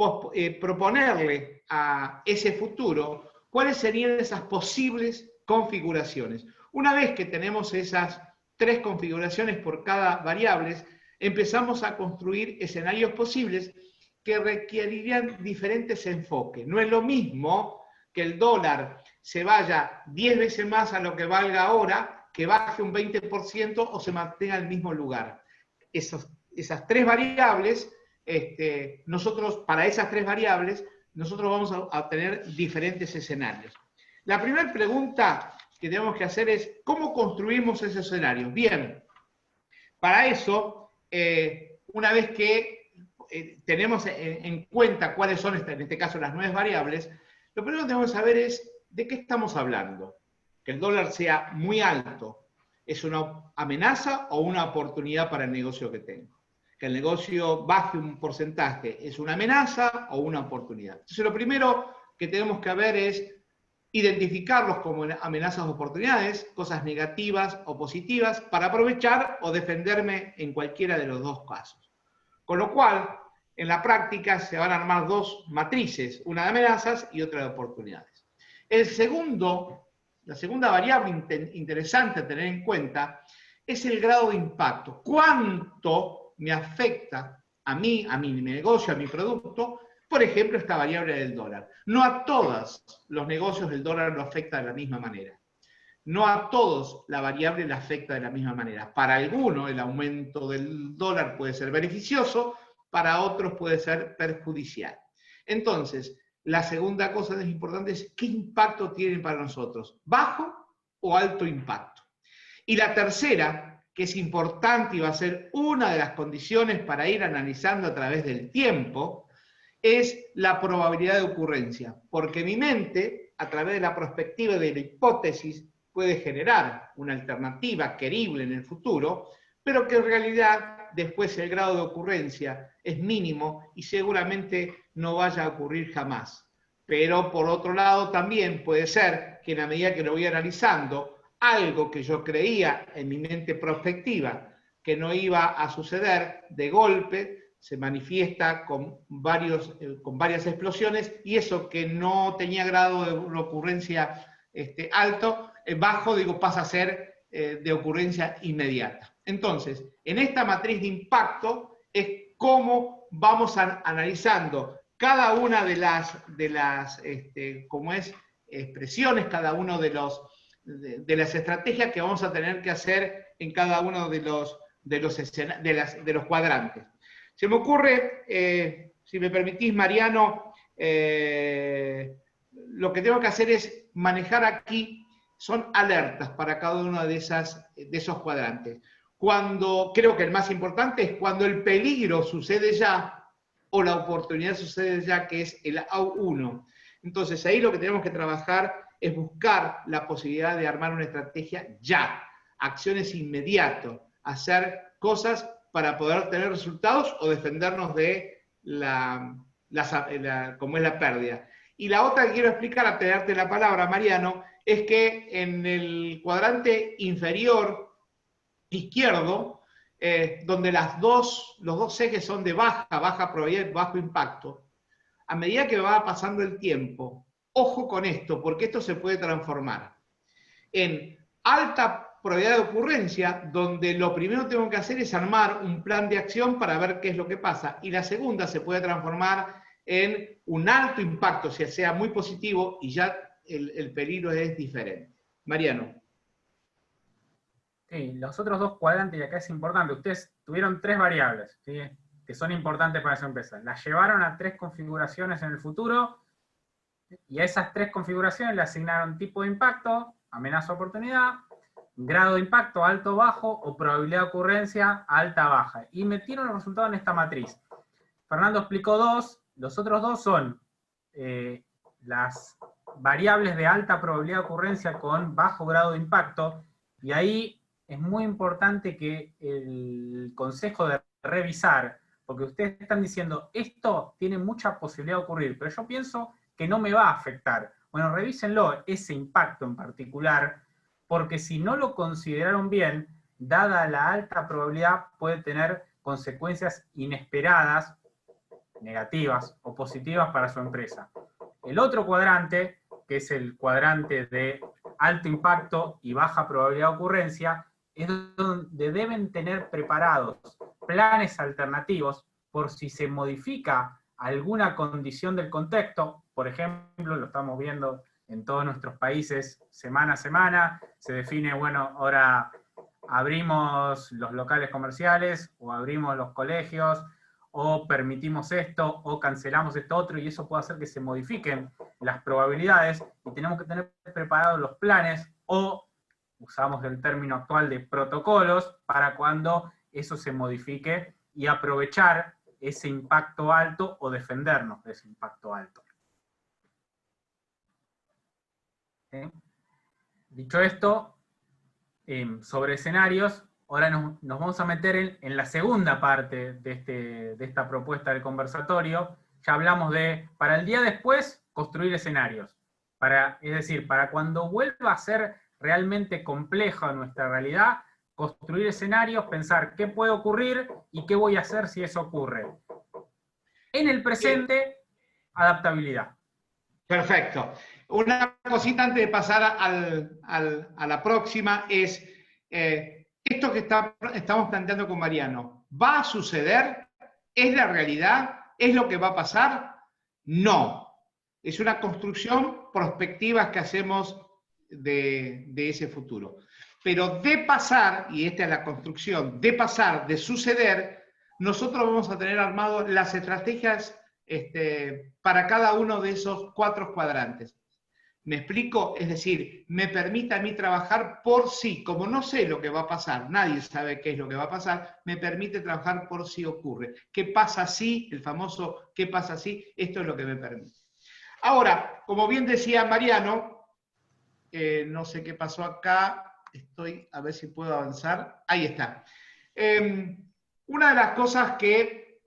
proponerle a ese futuro cuáles serían esas posibles configuraciones. Una vez que tenemos esas 3 configuraciones por cada variable, empezamos a construir escenarios posibles que requerirían diferentes enfoques. No es lo mismo que el dólar se vaya 10 veces más a lo que valga ahora, que baje un 20% o se mantenga en el mismo lugar. Esas 3 variables, para esas 3 variables, nosotros vamos a tener diferentes escenarios. La primera pregunta que tenemos que hacer es, ¿cómo construimos ese escenario? Bien, para eso, una vez que tenemos en cuenta cuáles son, en este caso, las 9 variables, lo primero que tenemos que saber es de qué estamos hablando. Que el dólar sea muy alto, ¿es una amenaza o una oportunidad para el negocio que tengo? Que el negocio baje un porcentaje, ¿es una amenaza o una oportunidad? Entonces, lo primero que tenemos que ver es identificarlos como amenazas o oportunidades, cosas negativas o positivas, para aprovechar o defenderme en cualquiera de los 2 casos. Con lo cual, en la práctica se van a armar 2 matrices, una de amenazas y otra de oportunidades. La segunda variable interesante a tener en cuenta es el grado de impacto. ¿Cuánto me afecta a mí, a mi negocio, a mi producto? Por ejemplo, esta variable del dólar. No a todos los negocios el dólar lo afecta de la misma manera. No a todos la variable le afecta de la misma manera. Para algunos el aumento del dólar puede ser beneficioso, para otros puede ser perjudicial. Entonces, la segunda cosa que es importante es qué impacto tienen para nosotros, bajo o alto impacto. Y la tercera, que es importante y va a ser una de las condiciones para ir analizando a través del tiempo, es la probabilidad de ocurrencia, porque mi mente, a través de la perspectiva de la hipótesis, puede generar una alternativa querible en el futuro, pero que en realidad después el grado de ocurrencia es mínimo y seguramente no vaya a ocurrir jamás. Pero por otro lado también puede ser que en la medida que lo voy analizando, algo que yo creía en mi mente prospectiva que no iba a suceder, de golpe se manifiesta con varias explosiones, y eso que no tenía grado de ocurrencia alto, bajo, pasa a ser de ocurrencia inmediata. Entonces, en esta matriz de impacto es cómo vamos analizando cada una de las expresiones, cada uno de las estrategias que vamos a tener que hacer en cada uno de los cuadrantes. Se me ocurre, si me permitís, Mariano, lo que tengo que hacer es manejar aquí, son alertas para cada uno de esos cuadrantes. Creo que el más importante es cuando el peligro sucede ya, o la oportunidad sucede ya, que es el A1. Entonces ahí lo que tenemos que trabajar es buscar la posibilidad de armar una estrategia ya, acciones inmediatas, hacer cosas para poder tener resultados o defendernos de como es la pérdida. Y la otra que quiero explicar, a darte la palabra, Mariano, es que en el cuadrante inferior izquierdo, donde los dos ejes son de baja probabilidad, bajo impacto, a medida que va pasando el tiempo, ojo con esto, porque esto se puede transformar en alta probabilidad de ocurrencia, donde lo primero que tengo que hacer es armar un plan de acción para ver qué es lo que pasa, y la segunda se puede transformar en un alto impacto, sea muy positivo, y ya el peligro es diferente. Mariano. Sí, los otros dos cuadrantes, y acá es importante, ustedes tuvieron 3 variables, ¿sí?, que son importantes para esa empresa. Las llevaron a 3 configuraciones en el futuro, y a esas 3 configuraciones le asignaron tipo de impacto, amenaza oportunidad, grado de impacto alto bajo, o probabilidad de ocurrencia alta baja. Y metieron los resultados en esta matriz. Fernando explicó 2, los otros 2 son las variables de alta probabilidad de ocurrencia con bajo grado de impacto, y ahí es muy importante que el consejo de revisar, porque ustedes están diciendo, esto tiene mucha posibilidad de ocurrir, pero yo pienso que no me va a afectar. Bueno, revísenlo, ese impacto en particular, porque si no lo consideraron bien, dada la alta probabilidad, puede tener consecuencias inesperadas, negativas o positivas para su empresa. El otro cuadrante, que es el cuadrante de alto impacto y baja probabilidad de ocurrencia, es donde deben tener preparados planes alternativos por si se modifica alguna condición del contexto. Por ejemplo, lo estamos viendo en todos nuestros países semana a semana, se define, bueno, ahora abrimos los locales comerciales, o abrimos los colegios, o permitimos esto, o cancelamos esto otro, y eso puede hacer que se modifiquen las probabilidades, y tenemos que tener preparados los planes, o usamos el término actual de protocolos, para cuando eso se modifique, y aprovechar ese impacto alto, o defendernos de ese impacto alto. ¿Sí? Dicho esto, sobre escenarios, ahora nos vamos a meter en la segunda parte de esta propuesta del conversatorio. Ya hablamos de, para el día después, construir escenarios. Es decir, para cuando vuelva a ser realmente compleja nuestra realidad, construir escenarios, pensar qué puede ocurrir y qué voy a hacer si eso ocurre. En el presente, adaptabilidad. Perfecto. Una cosita antes de pasar a la próxima es, esto que estamos planteando con Mariano, ¿va a suceder? ¿Es la realidad? ¿Es lo que va a pasar? No. Es una construcción prospectiva que hacemos de ese futuro. Pero de pasar, y esta es la construcción, de pasar, de suceder, nosotros vamos a tener armados las estrategias para cada uno de esos 4 cuadrantes. ¿Me explico? Es decir, me permite a mí trabajar por sí, como no sé lo que va a pasar, nadie sabe qué es lo que va a pasar, me permite trabajar por si ocurre. ¿Qué pasa si? El famoso ¿qué pasa si? Esto es lo que me permite. Ahora, como bien decía Mariano, no sé qué pasó acá, estoy a ver si puedo avanzar, ahí está. Una de las cosas que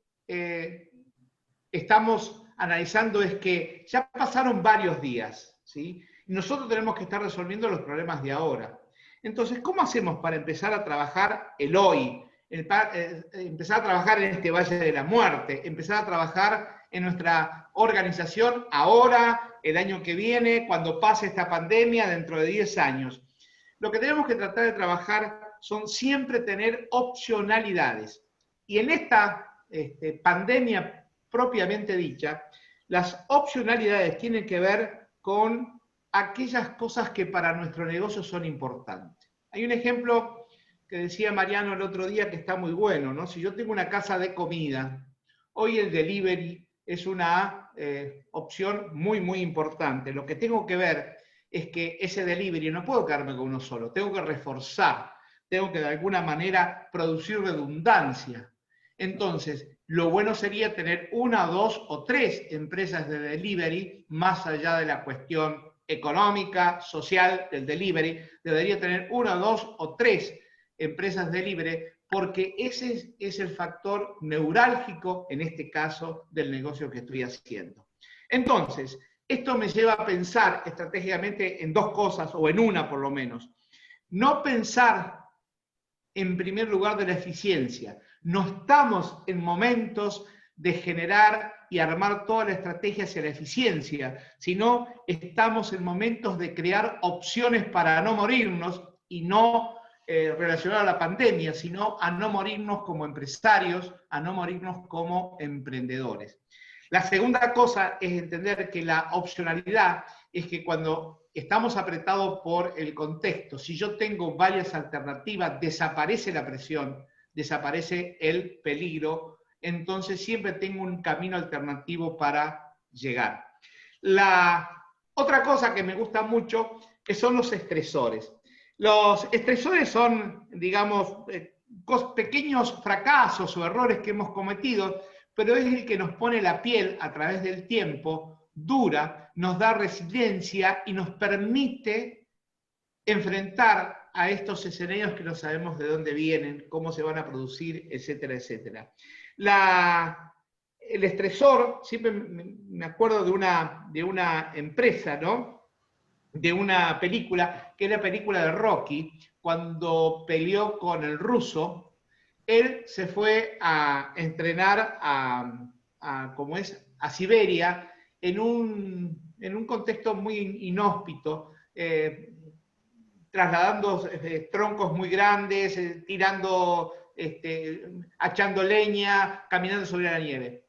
estamos analizando es que ya pasaron varios días, ¿sí? Y nosotros tenemos que estar resolviendo los problemas de ahora. Entonces, ¿cómo hacemos para empezar a trabajar el hoy? Empezar a trabajar en este Valle de la Muerte, empezar a trabajar en nuestra organización ahora, el año que viene, cuando pase esta pandemia, dentro de 10 años. Lo que tenemos que tratar de trabajar son siempre tener opcionalidades. Y en esta pandemia propiamente dicha, las opcionalidades tienen que ver con aquellas cosas que para nuestro negocio son importantes. Hay un ejemplo que decía Mariano el otro día que está muy bueno, ¿no? Si yo tengo una casa de comida, hoy el delivery es una opción muy, muy importante. Lo que tengo que ver es que ese delivery no puedo quedarme con uno solo, tengo que reforzar, tengo que de alguna manera producir redundancia. Entonces, lo bueno sería tener 1, 2 o 3 empresas de delivery, más allá de la cuestión económica, social del delivery, debería tener 1, 2 o 3 empresas de delivery, porque ese es el factor neurálgico, en este caso, del negocio que estoy haciendo. Entonces, esto me lleva a pensar estratégicamente en 2 cosas, o en una por lo menos. No pensar en primer lugar de la eficiencia. No estamos en momentos de generar y armar toda la estrategia hacia la eficiencia, sino estamos en momentos de crear opciones para no morirnos, y no relacionado a la pandemia, sino a no morirnos como empresarios, a no morirnos como emprendedores. La segunda cosa es entender que la opcionalidad es que cuando estamos apretados por el contexto, si yo tengo varias alternativas, desaparece la presión, desaparece el peligro, entonces siempre tengo un camino alternativo para llegar. La otra cosa que me gusta mucho son los estresores. Los estresores son, digamos, pequeños fracasos o errores que hemos cometido, pero es el que nos pone la piel a través del tiempo dura, nos da resiliencia y nos permite enfrentar a estos escenarios que no sabemos de dónde vienen, cómo se van a producir, etcétera, etcétera. El estresor, siempre me acuerdo de una empresa, ¿no? De una película, que es la película de Rocky, cuando peleó con el ruso. Él se fue a entrenar a Siberia en un contexto muy inhóspito, trasladando troncos muy grandes, achando leña, caminando sobre la nieve.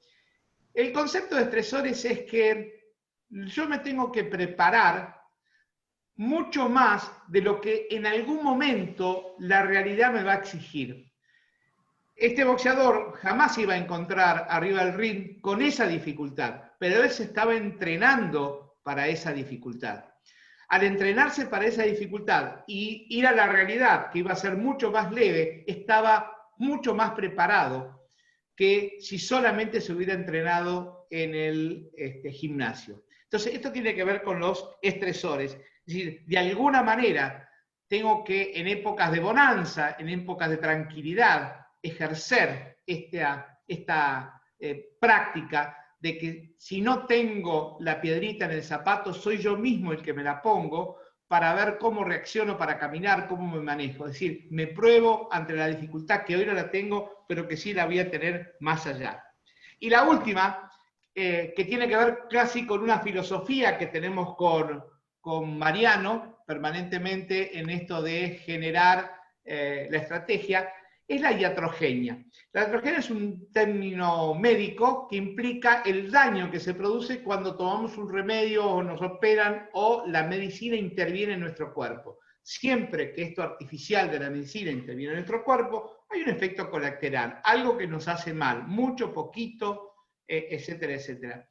El concepto de estresores es que yo me tengo que preparar mucho más de lo que en algún momento la realidad me va a exigir. Este boxeador jamás iba a encontrar arriba del ring con esa dificultad, pero él se estaba entrenando para esa dificultad. Al entrenarse para esa dificultad y ir a la realidad, que iba a ser mucho más leve, estaba mucho más preparado que si solamente se hubiera entrenado en el gimnasio. Entonces, esto tiene que ver con los estresores. Es decir, de alguna manera tengo que, en épocas de bonanza, en épocas de tranquilidad, ejercer esta práctica de que si no tengo la piedrita en el zapato, soy yo mismo el que me la pongo para ver cómo reacciono para caminar, cómo me manejo. Es decir, me pruebo ante la dificultad que hoy no la tengo, pero que sí la voy a tener más allá. Y la última, que tiene que ver casi con una filosofía que tenemos con Mariano permanentemente en esto de generar la estrategia, es la iatrogenia. La iatrogenia es un término médico que implica el daño que se produce cuando tomamos un remedio o nos operan o la medicina interviene en nuestro cuerpo. Siempre que esto artificial de la medicina interviene en nuestro cuerpo, hay un efecto colateral, algo que nos hace mal, mucho, poquito, etcétera, etcétera.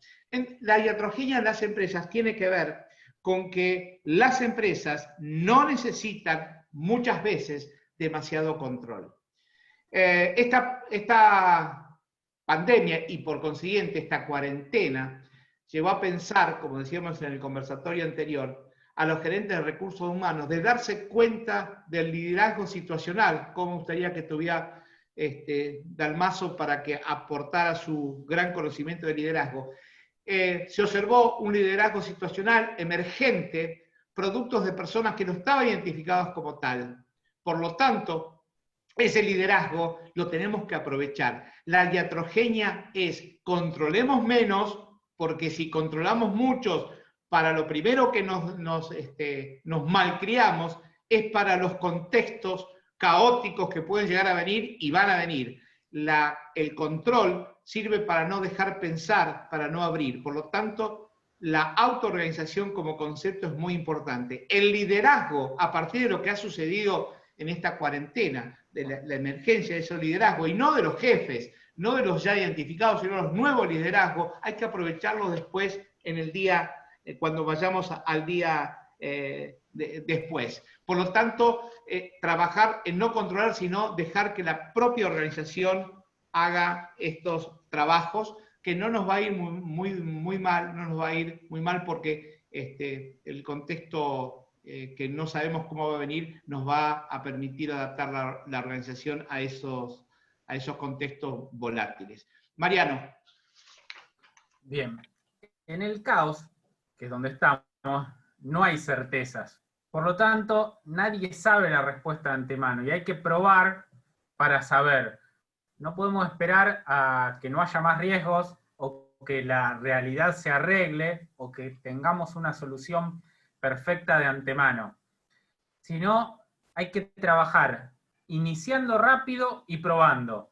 La iatrogenia en las empresas tiene que ver con que las empresas no necesitan muchas veces demasiado control. Esta pandemia y por consiguiente esta cuarentena llevó a pensar, como decíamos en el conversatorio anterior, a los gerentes de recursos humanos de darse cuenta del liderazgo situacional, como me gustaría que tuviera Dalmaso para que aportara su gran conocimiento de liderazgo. Se observó un liderazgo situacional emergente, productos de personas que no estaban identificadas como tal. Por lo tanto, ese liderazgo lo tenemos que aprovechar. La iatrogenia es controlemos menos, porque si controlamos muchos, para lo primero que nos malcriamos es para los contextos caóticos que pueden llegar a venir y van a venir. El control sirve para no dejar pensar, para no abrir. Por lo tanto, la autoorganización como concepto es muy importante. El liderazgo, a partir de lo que ha sucedido en esta cuarentena, de la emergencia de ese liderazgo, y no de los jefes, no de los ya identificados, sino los nuevos liderazgos, hay que aprovecharlos después en el día, cuando vayamos al día después. Por lo tanto, trabajar en no controlar, sino dejar que la propia organización haga estos trabajos, que no nos va a ir muy mal, no nos va a ir muy mal porque el contexto que no sabemos cómo va a venir nos va a permitir adaptar la organización a esos contextos volátiles. Mariano. Bien. En el caos, que es donde estamos, no hay certezas. Por lo tanto, nadie sabe la respuesta de antemano y hay que probar para saber. No podemos esperar a que no haya más riesgos o que la realidad se arregle o que tengamos una solución perfecta de antemano. Sino, hay que trabajar iniciando rápido y probando.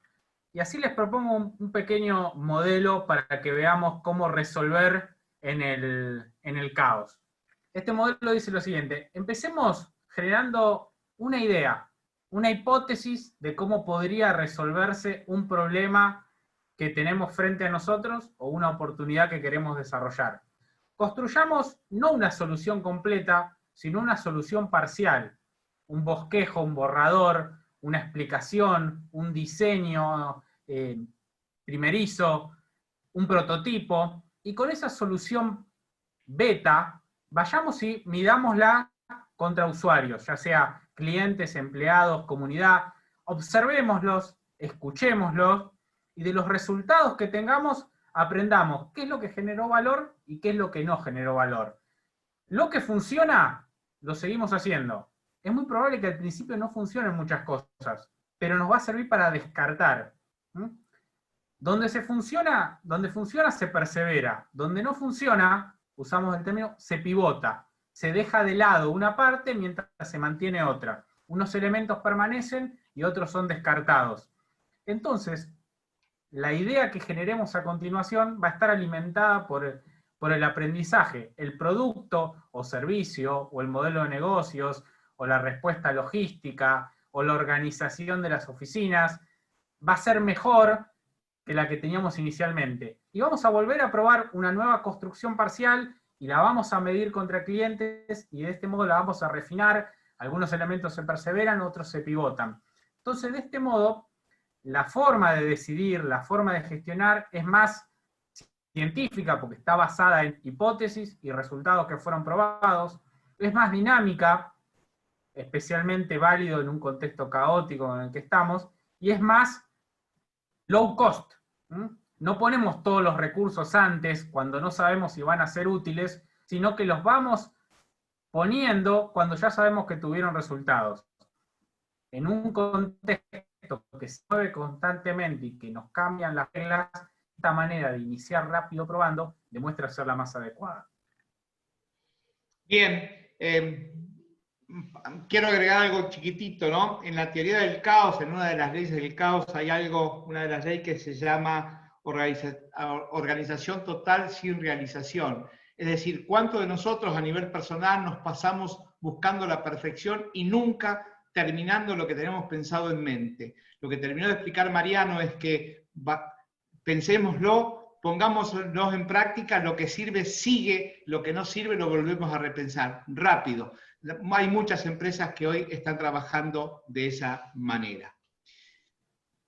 Y así les propongo un pequeño modelo para que veamos cómo resolver en el caos. Este modelo dice lo siguiente: empecemos generando una idea, una hipótesis de cómo podría resolverse un problema que tenemos frente a nosotros o una oportunidad que queremos desarrollar. Construyamos no una solución completa, sino una solución parcial, un bosquejo, un borrador, una explicación, un diseño primerizo, un prototipo, y con esa solución beta, vayamos y midámosla contra usuarios, ya sea clientes, empleados, comunidad, observémoslos, escuchémoslos, y de los resultados que tengamos, aprendamos qué es lo que generó valor y qué es lo que no generó valor. Lo que funciona, lo seguimos haciendo. Es muy probable que al principio no funcionen muchas cosas, pero nos va a servir para descartar. Donde funciona, se persevera. Donde no funciona, usamos el término, se pivota. Se deja de lado una parte mientras se mantiene otra. Unos elementos permanecen y otros son descartados. Entonces, la idea que generemos a continuación va a estar alimentada por el aprendizaje. El producto o servicio, o el modelo de negocios, o la respuesta logística, o la organización de las oficinas, va a ser mejor que la que teníamos inicialmente. Y vamos a volver a probar una nueva construcción parcial y la vamos a medir contra clientes y de este modo la vamos a refinar. Algunos elementos se perseveran, otros se pivotan. Entonces, de este modo, la forma de decidir, la forma de gestionar es más científica porque está basada en hipótesis y resultados que fueron probados. Es más dinámica, especialmente válido en un contexto caótico en el que estamos, y es más low cost. No ponemos todos los recursos antes cuando no sabemos si van a ser útiles, sino que los vamos poniendo cuando ya sabemos que tuvieron resultados. En un contexto que se mueve constantemente y que nos cambian las reglas, esta manera de iniciar rápido probando demuestra ser la más adecuada. Bien, quiero agregar algo chiquitito, ¿no? En la teoría del caos, en una de las leyes del caos, hay una de las leyes que se llama organización total sin realización. Es decir, ¿cuánto de nosotros a nivel personal nos pasamos buscando la perfección y nunca terminando lo que tenemos pensado en mente? Lo que terminó de explicar Mariano es que pensémoslo, pongámonos en práctica, lo que sirve sigue, lo que no sirve lo volvemos a repensar, rápido. Hay muchas empresas que hoy están trabajando de esa manera.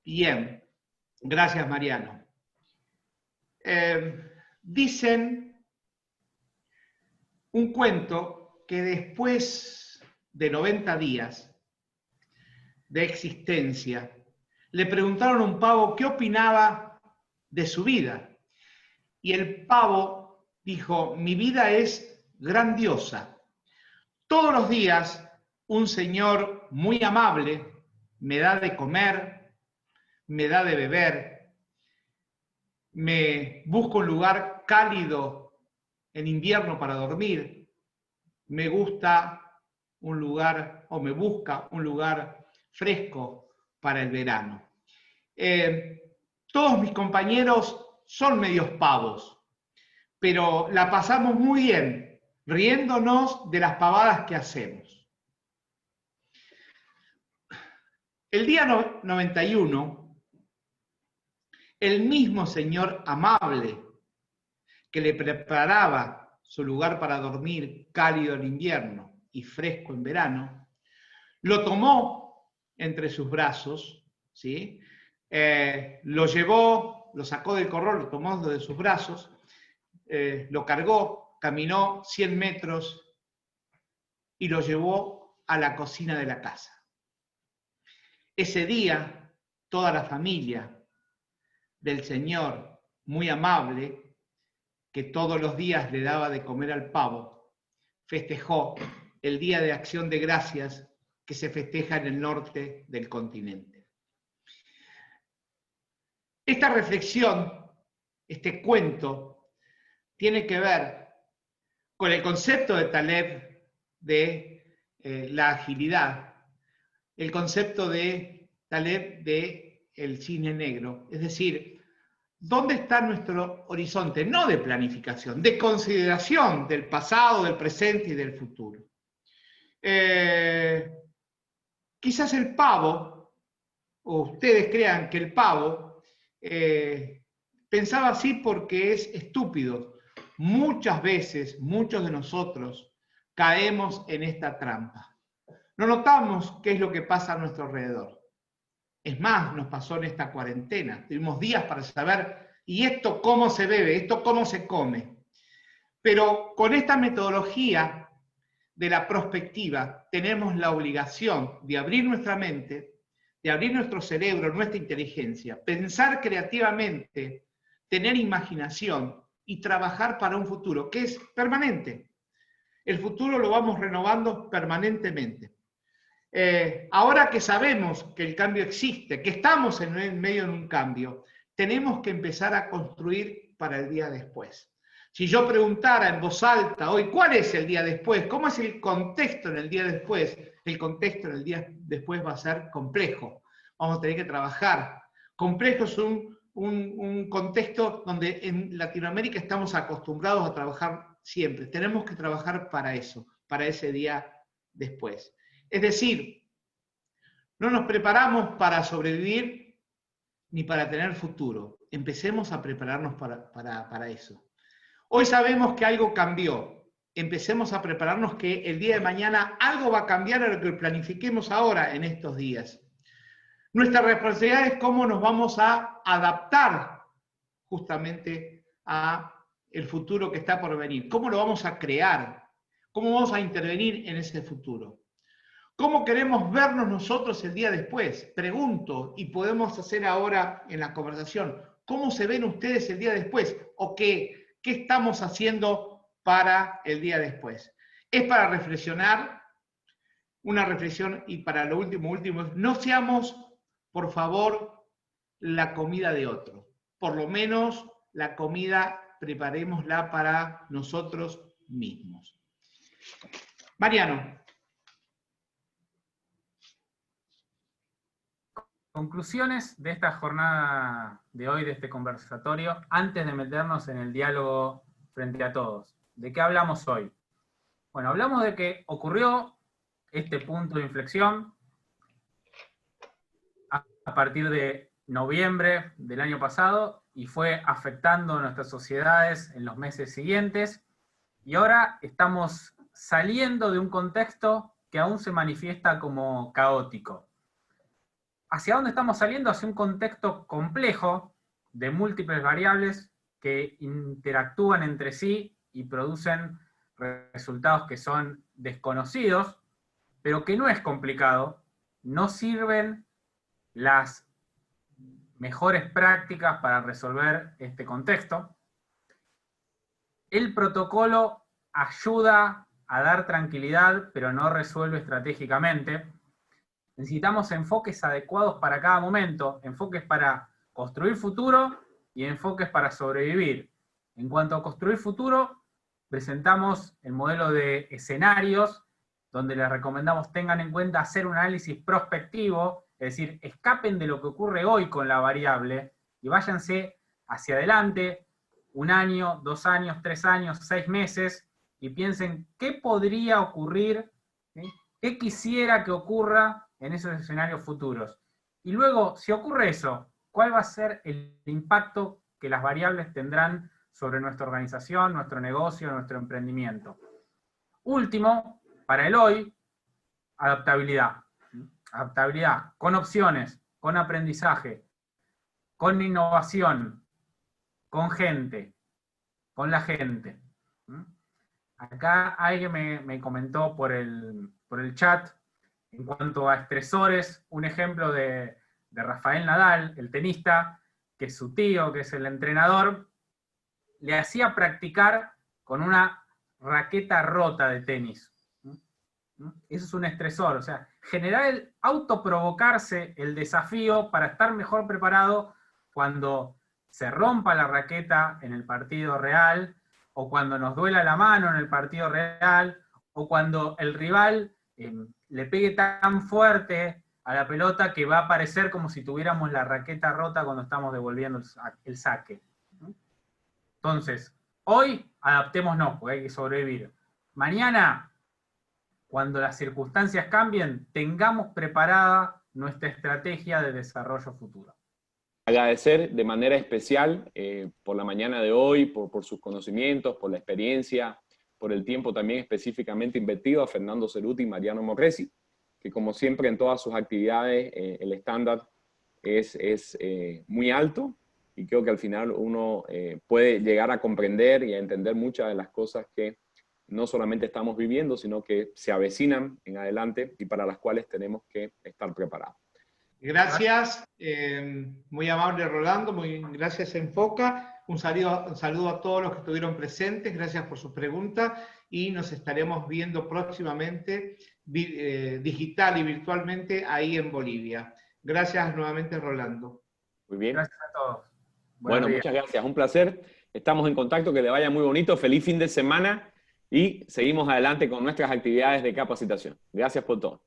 Bien, gracias Mariano. Dicen un cuento que después de 90 días de existencia, le preguntaron a un pavo qué opinaba de su vida. Y el pavo dijo, mi vida es grandiosa. Todos los días un señor muy amable me da de comer, me da de beber, me busca un lugar cálido en invierno para dormir, me gusta un lugar o me busca un lugar fresco para el verano. Todos mis compañeros son medios pavos, pero la pasamos muy bien, riéndonos de las pavadas que hacemos. El día 91, el mismo señor amable que le preparaba su lugar para dormir cálido en invierno y fresco en verano, lo tomó entre sus brazos, ¿sí? Lo llevó, lo sacó del corral, lo tomó de sus brazos, lo cargó, caminó 100 metros y lo llevó a la cocina de la casa. Ese día, toda la familia del señor muy amable, que todos los días le daba de comer al pavo, festejó el Día de Acción de Gracias que se festeja en el norte del continente. Esta reflexión, este cuento, tiene que ver con el concepto de Taleb de la agilidad, el concepto de Taleb de el cisne negro, es decir, ¿dónde está nuestro horizonte? No de planificación, de consideración del pasado, del presente y del futuro. Quizás el pavo, o ustedes crean que el pavo, pensaba así porque es estúpido. Muchas veces, muchos de nosotros caemos en esta trampa. No notamos qué es lo que pasa a nuestro alrededor. Es más, nos pasó en esta cuarentena. Tuvimos días para saber, ¿y esto cómo se bebe? ¿Esto cómo se come? Pero con esta metodología de la prospectiva tenemos la obligación de abrir nuestra mente, de abrir nuestro cerebro, nuestra inteligencia, pensar creativamente, tener imaginación y trabajar para un futuro que es permanente. El futuro lo vamos renovando permanentemente. Ahora que sabemos que el cambio existe, que estamos en medio de un cambio, tenemos que empezar a construir para el día después. Si yo preguntara en voz alta hoy, ¿cuál es el día después? ¿Cómo es el contexto en el día después? El contexto en el día después va a ser complejo. Vamos a tener que trabajar. Complejo es un contexto donde en Latinoamérica estamos acostumbrados a trabajar siempre. Tenemos que trabajar para eso, para ese día después. Es decir, no nos preparamos para sobrevivir ni para tener futuro. Empecemos a prepararnos para eso. Hoy sabemos que algo cambió. Empecemos a prepararnos que el día de mañana algo va a cambiar a lo que planifiquemos ahora en estos días. Nuestra responsabilidad es cómo nos vamos a adaptar justamente a el futuro que está por venir. ¿Cómo lo vamos a crear? ¿Cómo vamos a intervenir en ese futuro? ¿Cómo queremos vernos nosotros el día después? Pregunto, y podemos hacer ahora en la conversación, ¿cómo se ven ustedes el día después? ¿O qué estamos haciendo para el día después? Es para reflexionar, una reflexión, y para lo último, no seamos, por favor, la comida de otro. Por lo menos la comida preparémosla para nosotros mismos. Mariano. Conclusiones de esta jornada de hoy, de este conversatorio, antes de meternos en el diálogo frente a todos. ¿De qué hablamos hoy? Bueno, hablamos de que ocurrió este punto de inflexión a partir de noviembre del año pasado y fue afectando nuestras sociedades en los meses siguientes. Y ahora estamos saliendo de un contexto que aún se manifiesta como caótico. ¿Hacia dónde estamos saliendo? Hacia un contexto complejo de múltiples variables que interactúan entre sí y producen resultados que son desconocidos, pero que no es complicado. No sirven las mejores prácticas para resolver este contexto. El protocolo ayuda a dar tranquilidad, pero no resuelve estratégicamente. Necesitamos enfoques adecuados para cada momento, enfoques para construir futuro y enfoques para sobrevivir. En cuanto a construir futuro, presentamos el modelo de escenarios, donde les recomendamos tengan en cuenta hacer un análisis prospectivo, es decir, escapen de lo que ocurre hoy con la variable y váyanse hacia adelante, 1 año, 2 años, 3 años, 6 meses, y piensen qué podría ocurrir, ¿sí? ¿Qué quisiera que ocurra en esos escenarios futuros? Y luego, si ocurre eso, ¿cuál va a ser el impacto que las variables tendrán sobre nuestra organización, nuestro negocio, nuestro emprendimiento? Último, para el hoy, adaptabilidad. Adaptabilidad con opciones, con aprendizaje, con innovación, con gente, con la gente. Acá alguien me comentó por el chat, en cuanto a estresores, un ejemplo de Rafael Nadal, el tenista, que su tío, que es el entrenador, le hacía practicar con una raqueta rota de tenis. Eso es un estresor, o sea, generar el autoprovocarse el desafío para estar mejor preparado cuando se rompa la raqueta en el partido real, o cuando nos duela la mano en el partido real, o cuando el rival le pegue tan fuerte a la pelota que va a parecer como si tuviéramos la raqueta rota cuando estamos devolviendo el saque. Entonces, hoy adaptémonos, porque hay que sobrevivir. Mañana, cuando las circunstancias cambien, tengamos preparada nuestra estrategia de desarrollo futuro. Agradecer de manera especial por la mañana de hoy, por sus conocimientos, por la experiencia, por el tiempo también específicamente invertido a Fernando Ceruti y Mariano Morresi, que como siempre en todas sus actividades el estándar es muy alto, y creo que al final uno puede llegar a comprender y a entender muchas de las cosas que no solamente estamos viviendo, sino que se avecinan en adelante y para las cuales tenemos que estar preparados. Gracias, muy amable Rolando, gracias Enfoca, un saludo a todos los que estuvieron presentes, gracias por sus preguntas y nos estaremos viendo próximamente digital y virtualmente ahí en Bolivia. Gracias nuevamente Rolando. Muy bien. Gracias a todos. Bueno, muchas gracias, un placer. Estamos en contacto, que le vaya muy bonito, feliz fin de semana y seguimos adelante con nuestras actividades de capacitación. Gracias por todo.